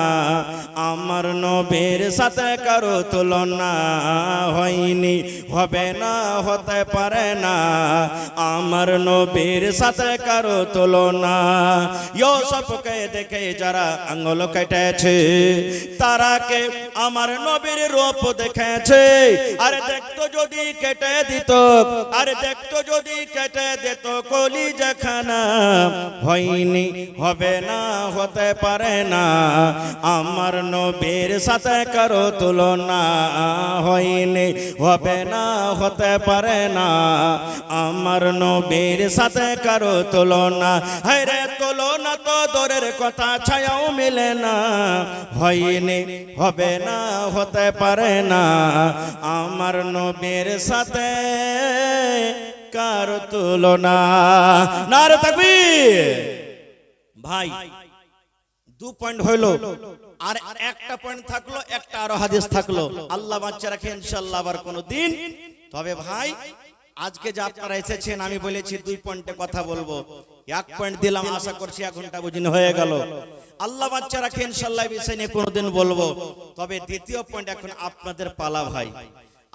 আমার নবীর সাথে কারো তুলনা, হয়নি, হবে না, হতে পারে না, আমার নবীর সাথে কারো তুলনা। ইউসুফকে দেখে যারা আঙ্গুল কেটেছে, তারাকে আমার নবীর রূপ দেখেছে, আরে দেখতো যদি কেটে দিত, আরে দেখতো যদি কেটে দিত কলিজাখানা, হয়নি, হবে না, হতে পারে না, আমার নবীর সাথে কারো তুলনা, হয়নি, হবে না, হতে পারে না, আমার নবীর সাথে কারো তুলনা, হায়রে তুলনা তো দূরের কথা, ছায়াও মিলে না, হয়নি, হবে না, হতে পারে না, আমার নবীর সাথে কারো তুলনা। নারে তাকবীর। ভাই 2 পয়েন্ট হইলো, আর একটা পয়েন্ট থাকলো, একটা আরো হাদিস থাকলো, আল্লাহ বাচ্চা রাখে ইনশাআল্লাহ আবার কোনো দিন। তবে ভাই আজকে যে আপনারা এসেছেন, আমি বলেছি 2 পয়েন্টে কথা বলবো, 1 পয়েন্ট দিলাম, আশা করছি 1 ঘন্টা বুঝিনি হয়ে গেল। আল্লাহ বাচ্চা রাখে, ইনশাআল্লাহ বিষয় নিয়ে কোনোদিন বলবো। তবে দ্বিতীয় পয়েন্ট এখন আপনাদের পালা ভাই।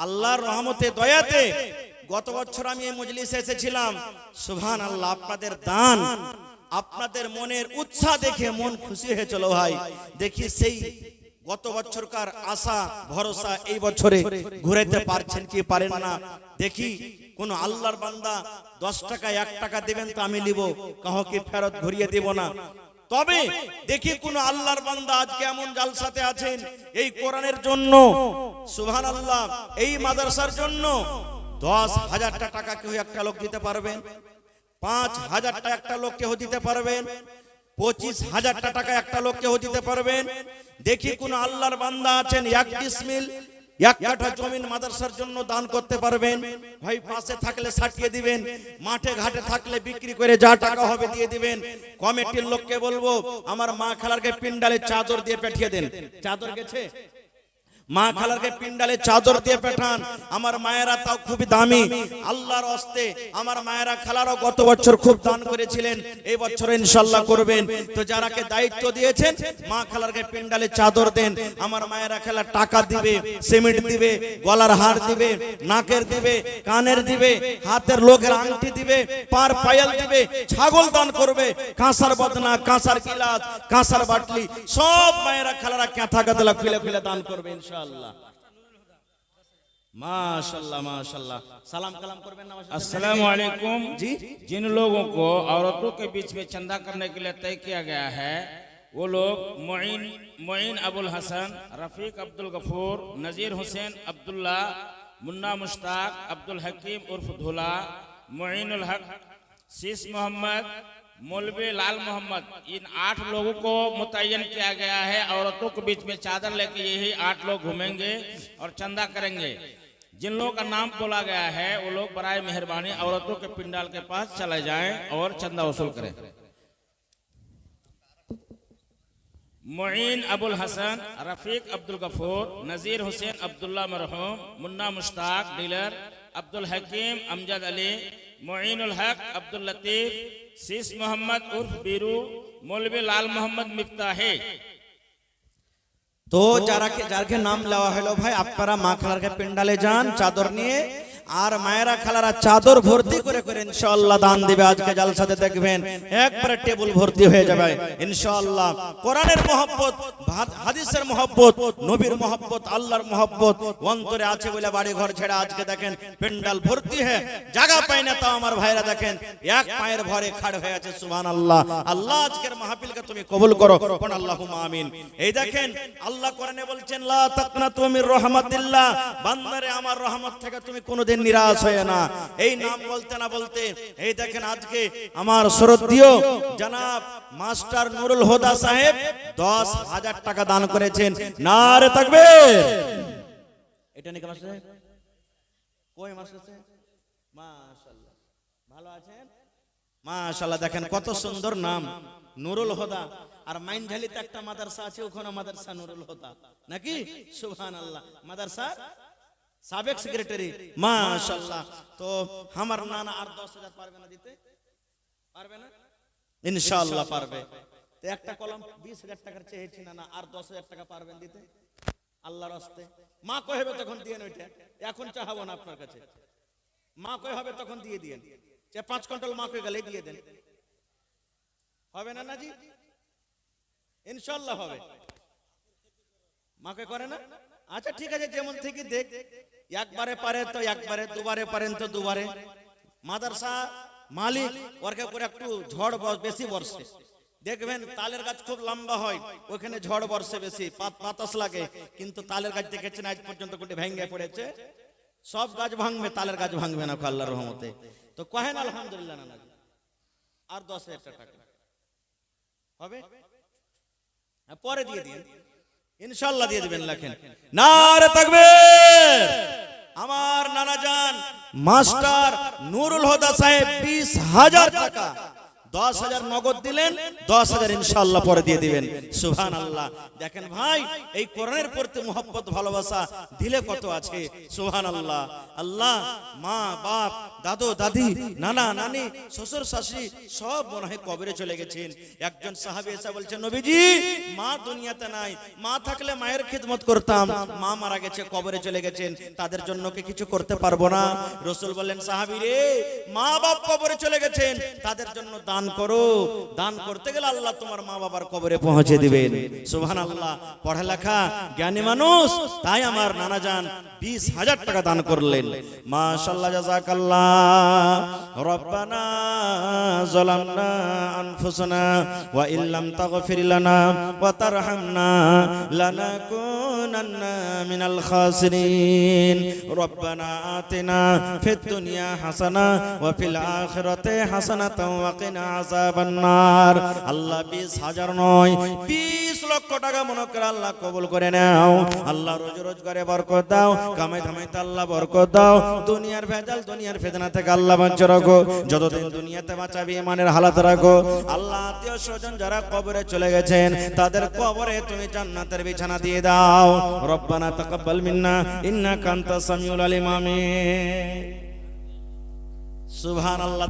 আল্লাহর রহমতে দয়াতে গত বছর আমি এই মজলিসে এসেছিলাম, সুবহানাল্লাহ, আপনাদের দান, আপনাদের মনের উৎসাহ দেখে মন খুশি হয়েছিল ভাই। দেখি সেই গত বছরকার আশা ভরসা এই বছরে ঘুরাইতে পারছেন কি পারেন না। দেখি কোন আল্লাহর বান্দা 10 টাকা 1 টাকা দিবেন তো আমি নিব, কাউকে ফেরত ঘুরিয়ে দেব না। তবে দেখি কোন আল্লাহর বান্দা আজকে এমন জালসাতে আছেন এই কোরআনের জন্য, সুবহানাল্লাহ, এই মাদ্রাসার জন্য 10,000 টাকা কেউ একটা লোক দিতে পারবেন, 5,000 টাকা একটা লোক কেউ দিতে পারবেন, 25,000 টাকা একটা লোক কেউ দিতে পারবেন। দেখি কোন আল্লাহর বান্দা আছেন 1 ডিসমিল 1 কাঠা জমিন মাদ্রাসার জন্য দান করতে পারবেন। ভাই পাশে থাকলে সাটিয়ে দিবেন, মাঠে ঘাটে থাকলে বিক্রি করে যা টাকা হবে দিয়ে দিবেন। কমিটির লোককে বলবো আমার মা খালারকে পিন্ডালে চাদর দিয়ে পাঠিয়ে দেন। চাদর গেছে? মা খালারকে পিন্ডালে চাদর দিয়ে পাঠান। আমার মায়েরা তাও খুবই দামি, আল্লাহর হস্তে আমার মায়েরা খালারও গত বছর খুব দান করেছিলেন, এই বছর ইনশাআল্লাহ করবেন। তো যারাকে দায়িত্ব দিয়েছেন মা খালারকে পিন্ডালে চাদর দেন। আমার মায়েরা খালা টাকা দিবে, সিমেন্ট দিবে, গলার হার দিবে, নাকের দিবে, কানের দিবে, হাতের লোকের আংটি দিবে, পার পায়াল দিবে, ছাগল দান করবে, কাঁসার বদনা, কাঁসার গিলাস, কাঁসার বাটলি সব মায়েরা খালারা কাঁথা গাদলা খুলে খুলে দান করবে ইনশাআল্লাহ। माशाल्लाह माशाल्लाह। सलाम कलाम करबेन ना? अस्सलामु अलैकुम जी। जिन लोगों को औरतों के बीच में चंदा करने के लिए तय किया गया है वो लोग मोइन अबुल हसन, रफीक अब्दुल गफूर, नजीर हुसैन अब्दुल्ला, मुन्ना मुश्ताक, अब्दुल हकीम उर्फ धुला, मोइनुल हक, शीश मोहम्मद, मौलवी लाल मोहम्मद, इन 8 लोगों को मुतय्यन किया गया है। औरतों के बीच में चादर लेके यही 8 लोग घूमेंगे और चंदा करेंगे। जिन लोगों का नाम बोला गया है वो लोग बराए मेहरबानी औरतों के पिंडाल के पास चले जाएं और चंदा वसूल करें। मोइन अबुल हसन, रफीक अब्दुल गफूर, नजीर हुसैन अब्दुल्ला मरहूम, मुन्ना मुश्ताक डीलर, अब्दुल हकीम अमजद अली, मोइनुल हक अब्दुल लतीफ, शीश मोहम्मद उर्फ बीरू, मौलवी लाल मोहम्मद मिफ्ताही। तो যারকে নাম লেওয়া হলো ভাই, আপনারা মা খালারকে পিন্ডালে যান চাদর নিয়ে, আর মায়েরা খালারা চাদর ভর্তি করে করে ইনশাআল্লাহ দান দিবে। আজকে জালসাতে দেখবেন একবারে টেবিল ভর্তি হয়ে যাবে ইনশাআল্লাহ। কোরআনের মহব্বত, হাদিসের মহব্বত, নবীর মহব্বত, আল্লাহর মহব্বত অন্তরে আছে বলে বাড়ি ঘর ছেড়ে আজকে দেখেন পেন্ডাল ভর্তি হয়ে জায়গা পায় না। তাও আমার ভাইরা দেখেন এক পায়ের ভরে খাড় হয়ে আছে। সুবহানাল্লাহ। আল্লাহ আজকের মাহফিলকে তুমি কবুল করো, কোন আল্লাহুম্মা আমিন। এই দেখেন আল্লাহ কোরআনে বলছেন লা তাকনাতু মির রাহমাতিল্লাহ, বান্দারে আমার রহমত থেকে তুমি কোনদিন নিরাশ হয় না। এই নাম বলতে না বলতে এই দেখেন আজকে আমার শ্রদ্ধেয় জনাব মাস্টার নুরুল হুদা সাহেব 10,000 টাকা দান করেছেন। নারে তাকবীর। এটা নিকে মাস্টার কই মাস্টার সাহেব? মাশাআল্লাহ, ভালো আছেন? মাশাআল্লাহ। দেখেন কত সুন্দর নাম নুরুল হুদা। আর মাইনঝালিতে একটা মাদ্রাসা আছে, ওখানে মাদ্রাসা নুরুল হুদা নাকি? সুবহানাল্লাহ। মাদ্রাসা সাবেক সেক্রেটারি, মাশাআল্লাহ। তো আমার নানা আর 10,000 পারবে না দিতে? পারবে না? ইনশাআল্লাহ পারবে। তো একটা কলম 20,000 টাকার চেয়েছি না, আর 10,000 টাকা পারবেন দিতে আল্লাহর রাস্তে? মা কই হবে তখন দিয়েন, ওইটা এখন চাহাবো না আপনার কাছে। মা কই হবে তখন দিয়ে দিয়েন, যে 5 কুইন্টাল মা কই গেলে দিয়ে দেন। হবে না নাজি? ইনশাআল্লাহ হবে। মা কই করে না? আচ্ছা ঠিক আছে, যেমন থেকে দেখ, একবারে পারে তো একবারে, দুবারে পারেন তো দুবারে। মাদ্রাসা মালিক ওরকে করে একটু ঝড় বেশি বর্ষে দেখবেন তালের গাছ খুব লম্বা হয়, ওখানে ঝড় বর্ষে বেশি বাতাস লাগে, কিন্তু তালের গাছ দেখেছেন আজ পর্যন্ত কোটি ভেঙে পড়েছে? সব গাছ ভাঙবে, তালের গাছ ভাঙবে না আল্লাহর রহমতে। তো কহেন আলহামদুলিল্লাহ না? আর 10,000 টাকা হবে, পরে দিয়ে দিন ইনশাআল্লাহ, দিয়ে দিবেন। লেখেন নারে তাকবীর। আমার নানা জান মাস্টার নুরুল হুদা সাহেব 20,000 টাকা 10,000 নগদ দিলেন, 10,000 ইনশাআল্লাহ পরে দিয়ে দিবেন। সুবহানাল্লাহ। দেখেন ভাই, এই কোরআনের প্রতি মহব্বত ভালোবাসা দিলে কত আছে। সুবহানাল্লাহ। আল্লাহ, মা বাপ, দাদু দাদি, নানা নানি, শ্বশুর শাশুড়ি সব মনে হয় কবরে চলে গেছেন। একজন সাহাবী এসে বলছেন, নবীজি মা দুনিয়াতে নাই, মা থাকলে মায়ের খিদমত করতাম, মা মারা গেছে, কবরে চলে গেছেন, তাদের জন্য কি কিছু করতে পারবো না? রাসূল বললেন, সাহাবী রে, মা বাপ কবরে চলে গেছেন, তাদের জন্য দান করো। দান করতে গেলে আল্লাহ তোমার মা বাবার কবরে পৌঁছে দিবেন। সুবহানাল্লাহ। পড়ালেখা জ্ঞানী মানুষ, তাই আমার নানা জান 20,000 টাকা দান করলেন। মাশাআল্লাহ, জাযাকাল্লাহ। রব্বানা যালামনা আনফুসানা ওয়া ইল্লাম তাগফির লানা ওয়া তারহামনা লানাকুনান্না মিনাল খাসিরিন। রব্বানা আতিনা ফিদ দুনিয়া হাসানা ওয়া ফিল আখিরাতি হাসানাতাও ওয়া কিনা আযাবান নার। আল্লাহ 20,000 নয়, 20 লক্ষ টাকা মনে করে আল্লাহ কবুল করে নাও। আল্লাহ রোজি রোজগারে বরকত দাও, কামাই ধামাইতে আল্লাহ বরকত দাও। দুনিয়ার ভেজাল, দুনিয়ার ফিতনা থেকে আল্লাহ বাঁচিয়ে রাখো। যতদিন দুনিয়াতে বাঁচাবি ইমানের হালাত রাখো। আল্লাহ আত্মীয় স্বজন যারা কবরে চলে গেছেন, তাদের কবরে তুমি জান্নাতের বিছানা দিয়ে দাও। রব্বানা তাকাব্বাল মিন্না ইন্নাকা আনতাস সামিউল আলিম। আমিন। সুবহানাল্লাহ।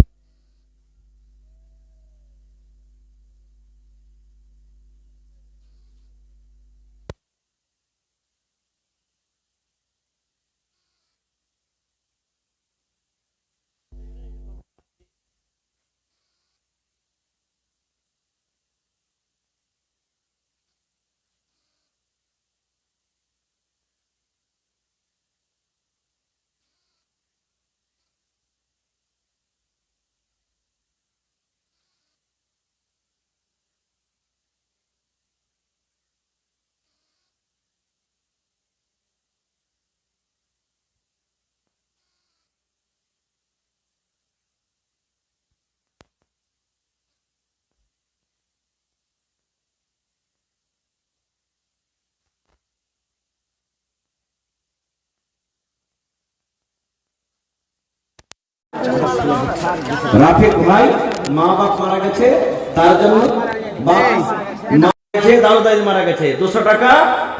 রাফিক ভাই মা বাপ মারা গেছে, তার জন্য মারা গেছে 200 টাকা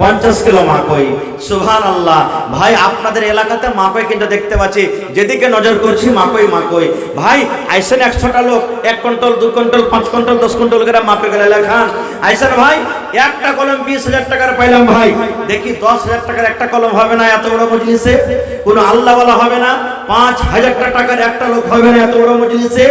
50 কিলো মাকই। সুবহানাল্লাহ। ভাই আপনাদের এলাকাতে মাকই কিন্তু দেখতে পাচ্ছি, যেদিকে নজর করছি মাকই মাকই। ভাই আইসেন 100টা লোক, 1 কুইন্টাল 2 কুইন্টাল 5 কুইন্টাল 10 কুইন্টাল করে মাকই গেলে লেখান। আইসেন ভাই, একটা কলম 20,000 টাকার পাইলাম ভাই। দেখি 10,000 টাকার একটা কলম হবে না এত বড় মজলিসে? কোন আল্লাহ ওয়ালা হবে না? 5,000 টাকার একটা লোক হবে না এত বড় মজলিসে?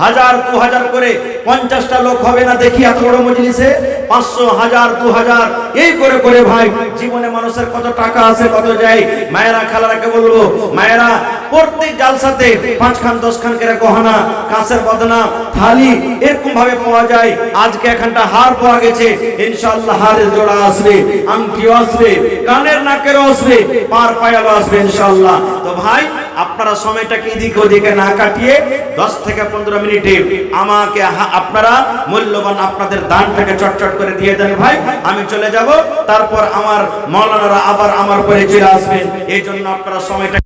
1000 2000 করে 50টা লোক হবে না দেখি এত বড় মজলিসে? 500 1000 2000 এই করে করে ভাই জীবনে মানুষের কত টাকা আছে, কত যায়। মায়েরা খালারাকে বলবো, মায়েরা প্রত্যেক জালসাতে 5 খান 10 খান করে গহনা, কাঁচের বদনা, থালি এরকম ভাবে পাওয়া যায়। আজকে এখানটা হার পাওয়া গেছে, ইনশাআল্লাহ হারের জোড়া আসবে, আংটিও আসবে, কানের নাকেরও আসবে, পার পায়ালও আসবে ইনশাআল্লাহ। তো ভাই আপনারা সময়টাকে এদিকে ওদিকে না কাটিয়ে 10 থেকে 15 মিনিটে আমাকে আপনারা মূল্যবান আপনাদের দানটাকে চটচট করে দিয়ে দেন ভাই। আমি চলে যাব, তারপর আমার মাওলানারা আবার আমার পরে চলে আসবেন। এই জন্য আপনারা সময়টা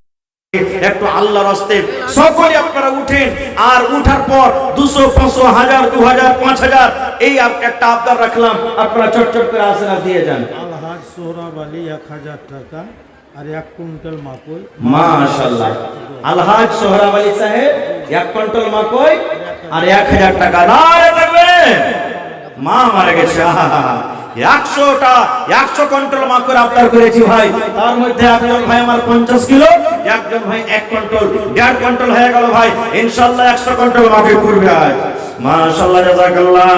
একটু আল্লাহর রাস্তায় সকলে আপনারা উঠেন। আর উঠার পর 200 500 1000 2000 5000 এই একটা আবদার রাখলাম, আপনারা চটচট করে আসেন আর দিয়ে যান। আলহাজ সোহরাব আলী 1000 টাকা আর 1 কুইন্টাল মাকই। মাশাআল্লাহ। আলহাজ সোহরাব আলী সাহেব 1 কুইন্টাল মাকই আর 1000 টাকা। নারে তাকবীর। মা মারা গেছে। 100 কুইন্টাল মাকই আবদার করেছি ভাই। তার মধ্যে একজন ভাই আমার 50 কিলো, একজন ভাই 1 কুইন্টাল, 1.5 কুইন্টাল হয়ে গেল ভাই। ইনশাআল্লাহ 100 কুইন্টাল মাকই করবে আজ। মাশাআল্লাহ, জাযাকাল্লাহ।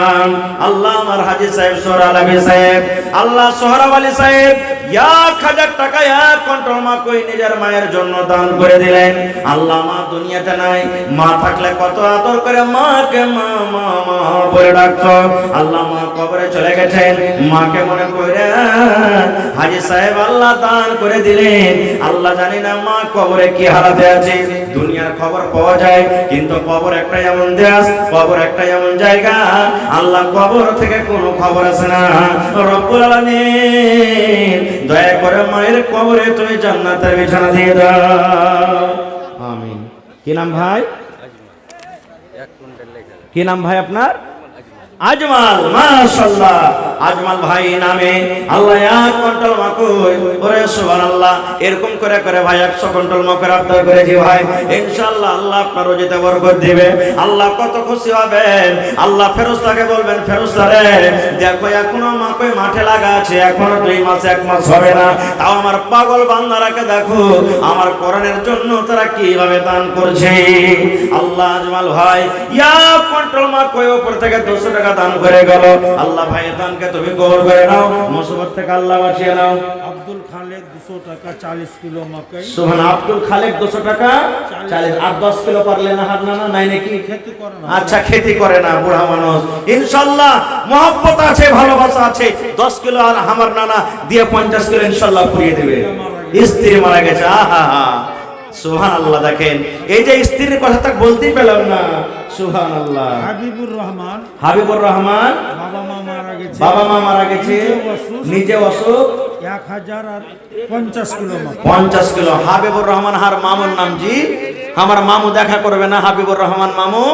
আল্লাহ আমার হাজী সাহেব সোহরাব আলী সাহেব, আল্লাহ সোহরাব আলী সাহেব 1000 টাকা 1 কুইন্টাল মাকই নিজের মায়ের জন্য দান করে দিলেন। আল্লাহ মা দুনিয়াতে নাই, মা থাকলে কত আদর করে মাকে মা মা মা বলে ডাকতো। আল্লাহ মা কবরে চলে গেছেন, মাকে মনে করে হাজী সাহেব আল্লাহ দান করে দিলেন। আল্লাহ জানি না মা কবরে কি হালাতে আছে। দুনিয়ার খবর পাওয়া যায়, কিন্তু কবর একটা এমন দেশ, কবর একটা এমন জায়গা, আল্লাহ কবর থেকে কোনো খবর আসে না। রব্বুল আলামিন দয়া করে মায়ের কবরে তুমি জান্নাতের বিছানা দিয়ে দাও। আমিন। কি নাম ভাই? কি নাম ভাই আপনার? আজমাল, মাশাআল্লাহ। আজমাল ভাই নামে আল্লাহ 1 কুইন্টাল মাকই, ওরে সুবহানাল্লাহ। এরকম করে করে ভাই 100 কুইন্টাল মাকই আবদার করেছি ভাই। ইনশাআল্লাহ আল্লাহ আপনার রোজিতে বরকত দিবে। আল্লাহ কত খুশি হবেন। আল্লাহ ফেরেশতাকে বলবেন, ফেরেশতা রে দেখো এখনো মাকই মাঠে লাগা আছে, এখনো 2 মাস 1 মাস হবে না, তাও আমার পাগল বান্দারাকে দেখো আমার কোরআনের জন্য তারা কিভাবে দান করছে। আল্লাহ আজমাল ভাই 1 কুইন্টাল মাকই উপর থেকে 200 টাকা দান করে গেল। আল্লাহ ভাইয়ের দানকে তুমি কবুল করে নাও, মুসিবত থেকে আল্লাহ বাঁচিয়ে নাও। আব্দুল খালেক 200 টাকা 40 কিলো মাকই। সুবহান। আব্দুল খালেক 200 টাকা 40 আর 10 কিলো পারলে না হার না নাই নাকি? খেতে করে না। আচ্ছা খেতি করে না বুড়া মানুষ। ইনশাআল্লাহ মহব্বত আছে, ভালোবাসা আছে। 10 কিলো আর আমার নানা দিয়ে 50 কিলো ইনশাআল্লাহ পুরিয়ে দেবে। স্ত্রী মারা গেছে, আহা সুবহানাল্লাহ। দেখেন এই যে স্ত্রীর কথা তাক বলতেই পেলাম না। সুবহানাল্লাহ। হাবিবুর রহমান, হাবিবুর রহমান বাবা মা মারা গেছে, বাবা মা মারা গেছে, নিজে অসুখ, 1050 কিলো মাকই। 50 কিলো। হাবিবুর রহমান হার মামুর নাম জি। আমার মামু দেখা করবে না, হাবিবুর রহমান মামু।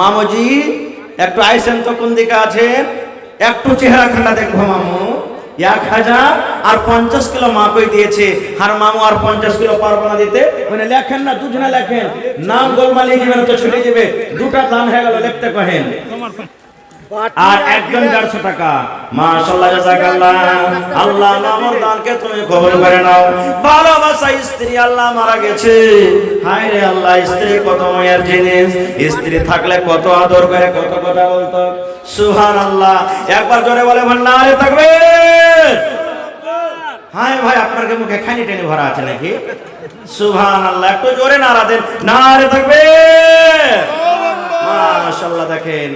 মামুজি একটু আইসেন তো, কোন দিকে আছেন? একটু চেহারা খান্ডা দেখবো মামু। 1050 কিলো মাকই দিয়েছে হার মামু। আর 50 কিলো পারবো না দিতে। মানে লেখেন না, দুজনে লেখেন, নাম গোলমালি যাবেন তো ছুটে যাবে। দুটা দান হয়ে গেল, লিখতে কহেন। আর একজন 150 টাকা। মাশাআল্লাহ, জাযাকাল্লাহ। আল্লাহ মামুর দানকে তুমি কবুল করে নাও। ভালোবাসা স্ত্রী আল্লাহ মারা গেছে। হায় রে আল্লাহ, স্ত্রী কত মায়ের জিনিস। স্ত্রী থাকলে কত আদর করে, কত কথা বলতো। সুবহানাল্লাহ। একবার জোরে বলে নারে তাকবীর। হায় ভাই আপনার কি মুখে খানি টেনে ভরা আছে নাকি? সুবহানাল্লাহ। একটু জোরে নারা দেন, নারে তাকবীর। মাশাআল্লাহ। দেখেন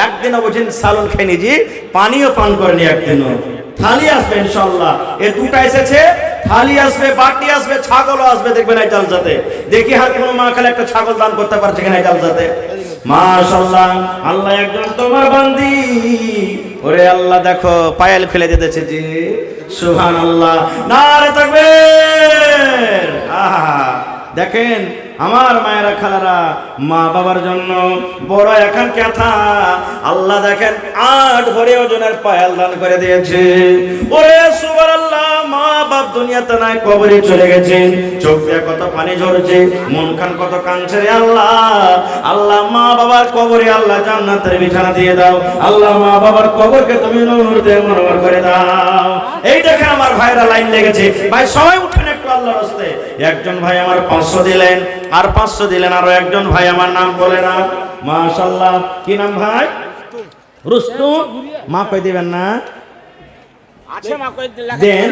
একদিনও বুঝেন সালুন খেয়ে নিজি, পানিও পান করেনি একদিনও। থালি আসবে ইনশাআল্লাহ। এ দুটা এসেছে, থালি আসবে, বাটি আসবে, ছাগলও আসবে। দেখবেন এই জালসাতে। দেখি আর কোন মা খালি একটা ছাগল দান করতে পারছে কিনা এই জালসাতে। মাশাআল্লাহ। আল্লাহ একজন তোমার বান্দি। ওরে আল্লাহ দেখো পায়েল ফেলে দিতেছে জি। সুবহানাল্লাহ। নারে তাকবীর। আহা দেখেন আমার মায়েরা খালারা, মা বাবার জন্য বড় এখন কথা আল্লাহ দেখেন 8 ভরি ওজনের পায়েল দান করে দিয়েছে। ওরে সুবহানাল্লাহ। মা বাপ দুনিয়াতে নাই, কবরে চলে গেছেন। চোখ দিয়ে কত পানি ঝরছে, মন খান কত কাঁদছে রে আল্লাহ। আল্লাহ মা বাবার কবরে আল্লাহ জান্নাতের বিছানা দিয়ে দাও। আল্লাহ মা বাবার কবরকে তুমি নূর দিয়ে মনোহর করে দাও। এই দেখেন আমার ভাইরা লাইন লেগেছে। ভাই সবাই উঠেন একটু আল্লাহর রাস্তে। একজন ভাই আমার 500 দিলেন, আর 500 দিলেন। আরো একজন ভাই আমার নাম বলে না। মাশাআল্লাহ। কি নাম ভাই? রুস্তম। মা কই দিবেন না? আছে মাকই দেন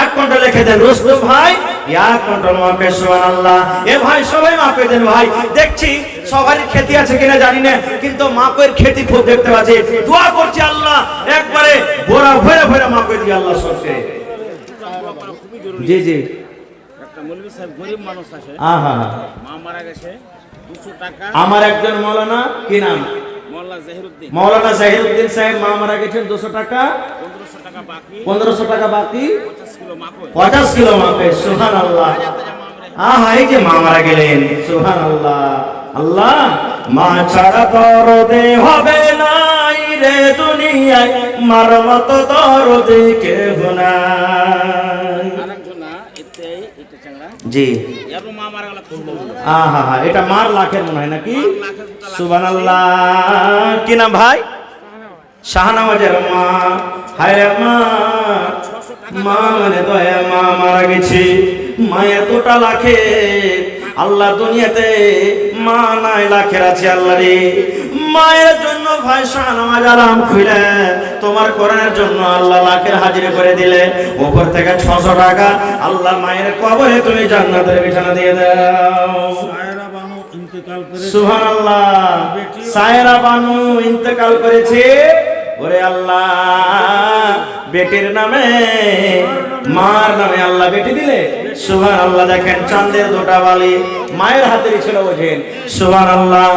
1 কুইন্টাল লিখে দেন রুস্তম ভাই। 1 কুইন্টাল মাকই। সুবহানাল্লাহ। এ ভাই সবাই মাকই দেন ভাই। দেখছি সবারই খেতি আছে কিনা জানি না, কিন্তু মাকইয়ের খেতি খুব দেখতে পাচ্ছি। দোয়া করছি আল্লাহ একবারে ভরা ভরে ভরে মাকই দিয়ে আল্লাহ সরছে। জি জি। একটা মৌলভী সাহেব গরিব মানুষ আছে, আহা মা মারা গেছে, 200 টাকা। আমার একজন মাওলানা, কি নাম? মোল্লা জাহিরউদ্দিন। মাওলানা জাহিরউদ্দিন সাহেব মা মারা গেছেন, 200 টাকা 1500 টাকা বাকি, 1500 টাকা বাকি, 50 কিলো মাকই। 50 কিলো মাকই। সুবহানাল্লাহ। আহা এই যে মা মারা গেলেন। সুবহানাল্লাহ। আল্লাহ মা ছাড়া দরদে হবে নাই রে দুনিয়ায়, মার মতো দরদে কেহ নাই। আরেকজন না এটা চাংড়া জি। এর মা মারা গেল খুব বড়। আহা হা এটা মার লাখের মনে হয় নাকি? সুবহানাল্লাহ। কি নাম ভাই? শাহনামাজের মা। হায় রে মা, মা মানে দয়া, মা মারা গেছে। মায়ের 2টা লাখে আল্লাহ দুনিয়াতে মা নাই, লাখের আছে আল্লাহ রে। মায়ের জন্য ভাই শাহনামাজ আরাম খুলে তোমার কোরআনের জন্য আল্লাহ লাখের হাজির করে দিলে। উপর থেকে 600 টাকা আল্লাহ মায়ের কবরে তুমি জান্নাতের বিছানা দিয়ে দাও। সায়রা বানু ইন্তেকাল করেছে। সুবহানাল্লাহ। সায়রা বানু ইন্তেকাল করেছে। ওরে আল্লাহ বেটির নামে, মার নামে আল্লাহ বেটি দিলে। সুবহানাল্লাহ। দেখেন চাঁদের 2টা বালি মায়ের হাতেরই ছিল, বোঝেন। সুবহানাল্লাহ।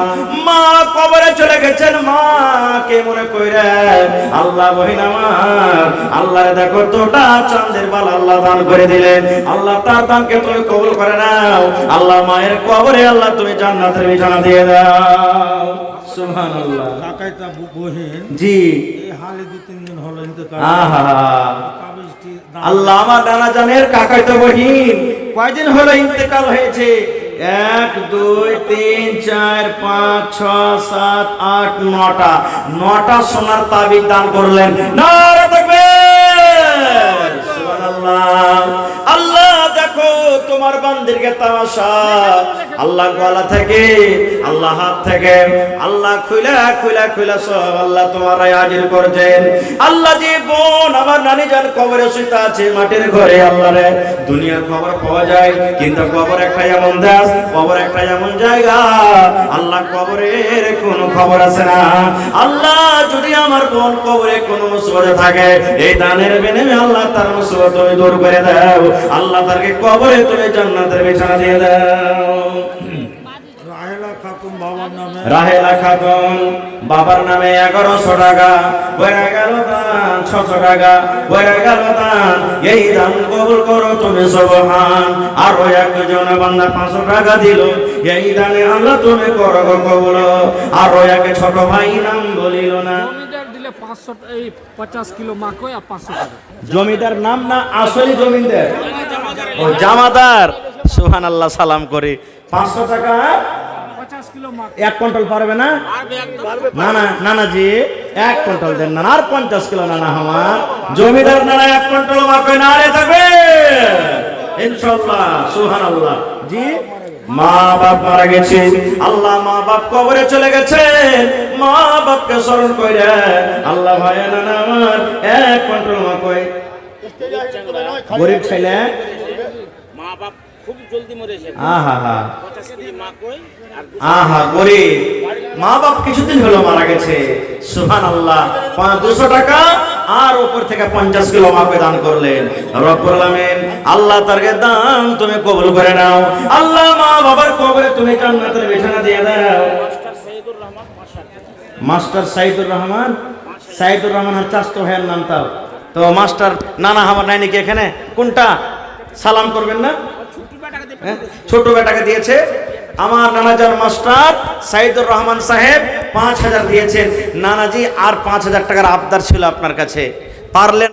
মা কবরে চলে গেছেন। মা কে মনে কইরা আল্লাহ বহিন আমার আল্লাহরে দেখো 2টা চাঁদের বাল আল্লাহ দান করে দিলেন। আল্লাহ তার দানকে তুমি কবুল করে নাও। আল্লাহ মায়ের কবরে আল্লাহ তুমি জান্নাতের বিছানা দিয়ে দাও। সুবহানাল্লাহ। কাকাইতা বহিন জি এই হালে 2-3 দিন হলো ইন্তেকাল। আহা তাবিজটি আল্লাহ, আমার নানা জানের কাকাইতো বহিন কয়দিন হলো ইন্তেকাল হয়েছে? 1 2 3 4 5 6 7 8 9টা 9টা সোনার তাবিজ দান করলেন। নারে তাকবীর, সুবহানাল্লাহ। আল্লাহ দেখো তোমার বান্দিরকে তামাশা, আল্লাহ গলা থেকে, আল্লাহ হাত থেকে, আল্লাহ খুলা সব আল্লাহ তোমারাই হাজির করেছেন। আল্লাহ যে বোন আমার নানি জান কবরে শুতে আছে মাটির ঘরে, আল্লাহ রে দুনিয়ার খবর পাওয়া যায় কিন্তু কবর একটা এমন দেশ, কবর একটা এমন জায়গা, আল্লাহ কবরের কোনো খবর আছে না। আল্লাহ যদি আমার বোন কবরে কোনো মুসিবতে থাকে, এই দানের বিনিময়ে আল্লাহ তার মুসিবত তুমি দূর করে দাও। আল্লাহ তাকে কবরে তুমি জান্নাতের বিছানা দিয়ে দাও। রাহেলা খাতুন বাবার নামে রাহেলা খাতুন বাবার নামে 1100 টাকা, হয়ে গেল দান 600 টাকা, হয়ে গেল দান। এই দান কবুল করো তুমি সুবহান। আরো একজন বান্দা 500 টাকা দিল, এই দানে আল্লাহ তুমি করো গো কবুল। আরো এক ছোট ভাই নাম বলিল না, জমিদার দিলে 500 এই 50 কিলো মাকই আর 500 টাকা। জমিদার নাম না আসলে জমিদার, ও জামাদার। সুবহানাল্লাহ, সালাম করে 500 টাকা 50 কিলো মাক 1 কুইন্টাল পারবে না? না না নানাজি 1 কুইন্টাল দেন না, আর 50 কিলো নানা আমার জমিদার নানা 1 কুইন্টাল মাকে না রে থাকবে ইনশাআল্লাহ। সুবহানাল্লাহ। জি মা বাপ মারা গেছে, আল্লাহ মা বাপ কবরে চলে গেছে, মা বাপকে স্মরণ করে আল্লাহ ভাই নানা আমার 1 কুইন্টাল মাকই, গরিব ছেলে মা বাপ খুব জলদি মরেছে, আহা হা 50 কেজি মাকই আর আহা গরিব মা বাপ কিছুদিন হলো মারা গেছে। সুবহানাল্লাহ। 200 টাকা আর উপর থেকে 50 কিলো মাকে দান করলেন রব্বুল আলামিন। আল্লাহ তারকে দান তুমি কবুল করে নাও। আল্লাহ মা বাবার কবরে তুমি জান্নাতের বিছানা দিয়ে দাও। মাস্টার সাইদুর রহমান, সাইদুর রহমান আর চাচতো ভাইয়ের নাম তাও তো মাস্টার নানা আমার নাই নাকি এখানে? কোনটা? সালাম করবেন না? হ্যাঁ? ছোট বেটাকে দিয়েছে আমার নানাজান মাস্টার সাইদুর রহমান সাহেব 5000 দিয়েছেন। নানাজি আর 5000 টাকার আবদার ছিল আপনার কাছে, পারলেন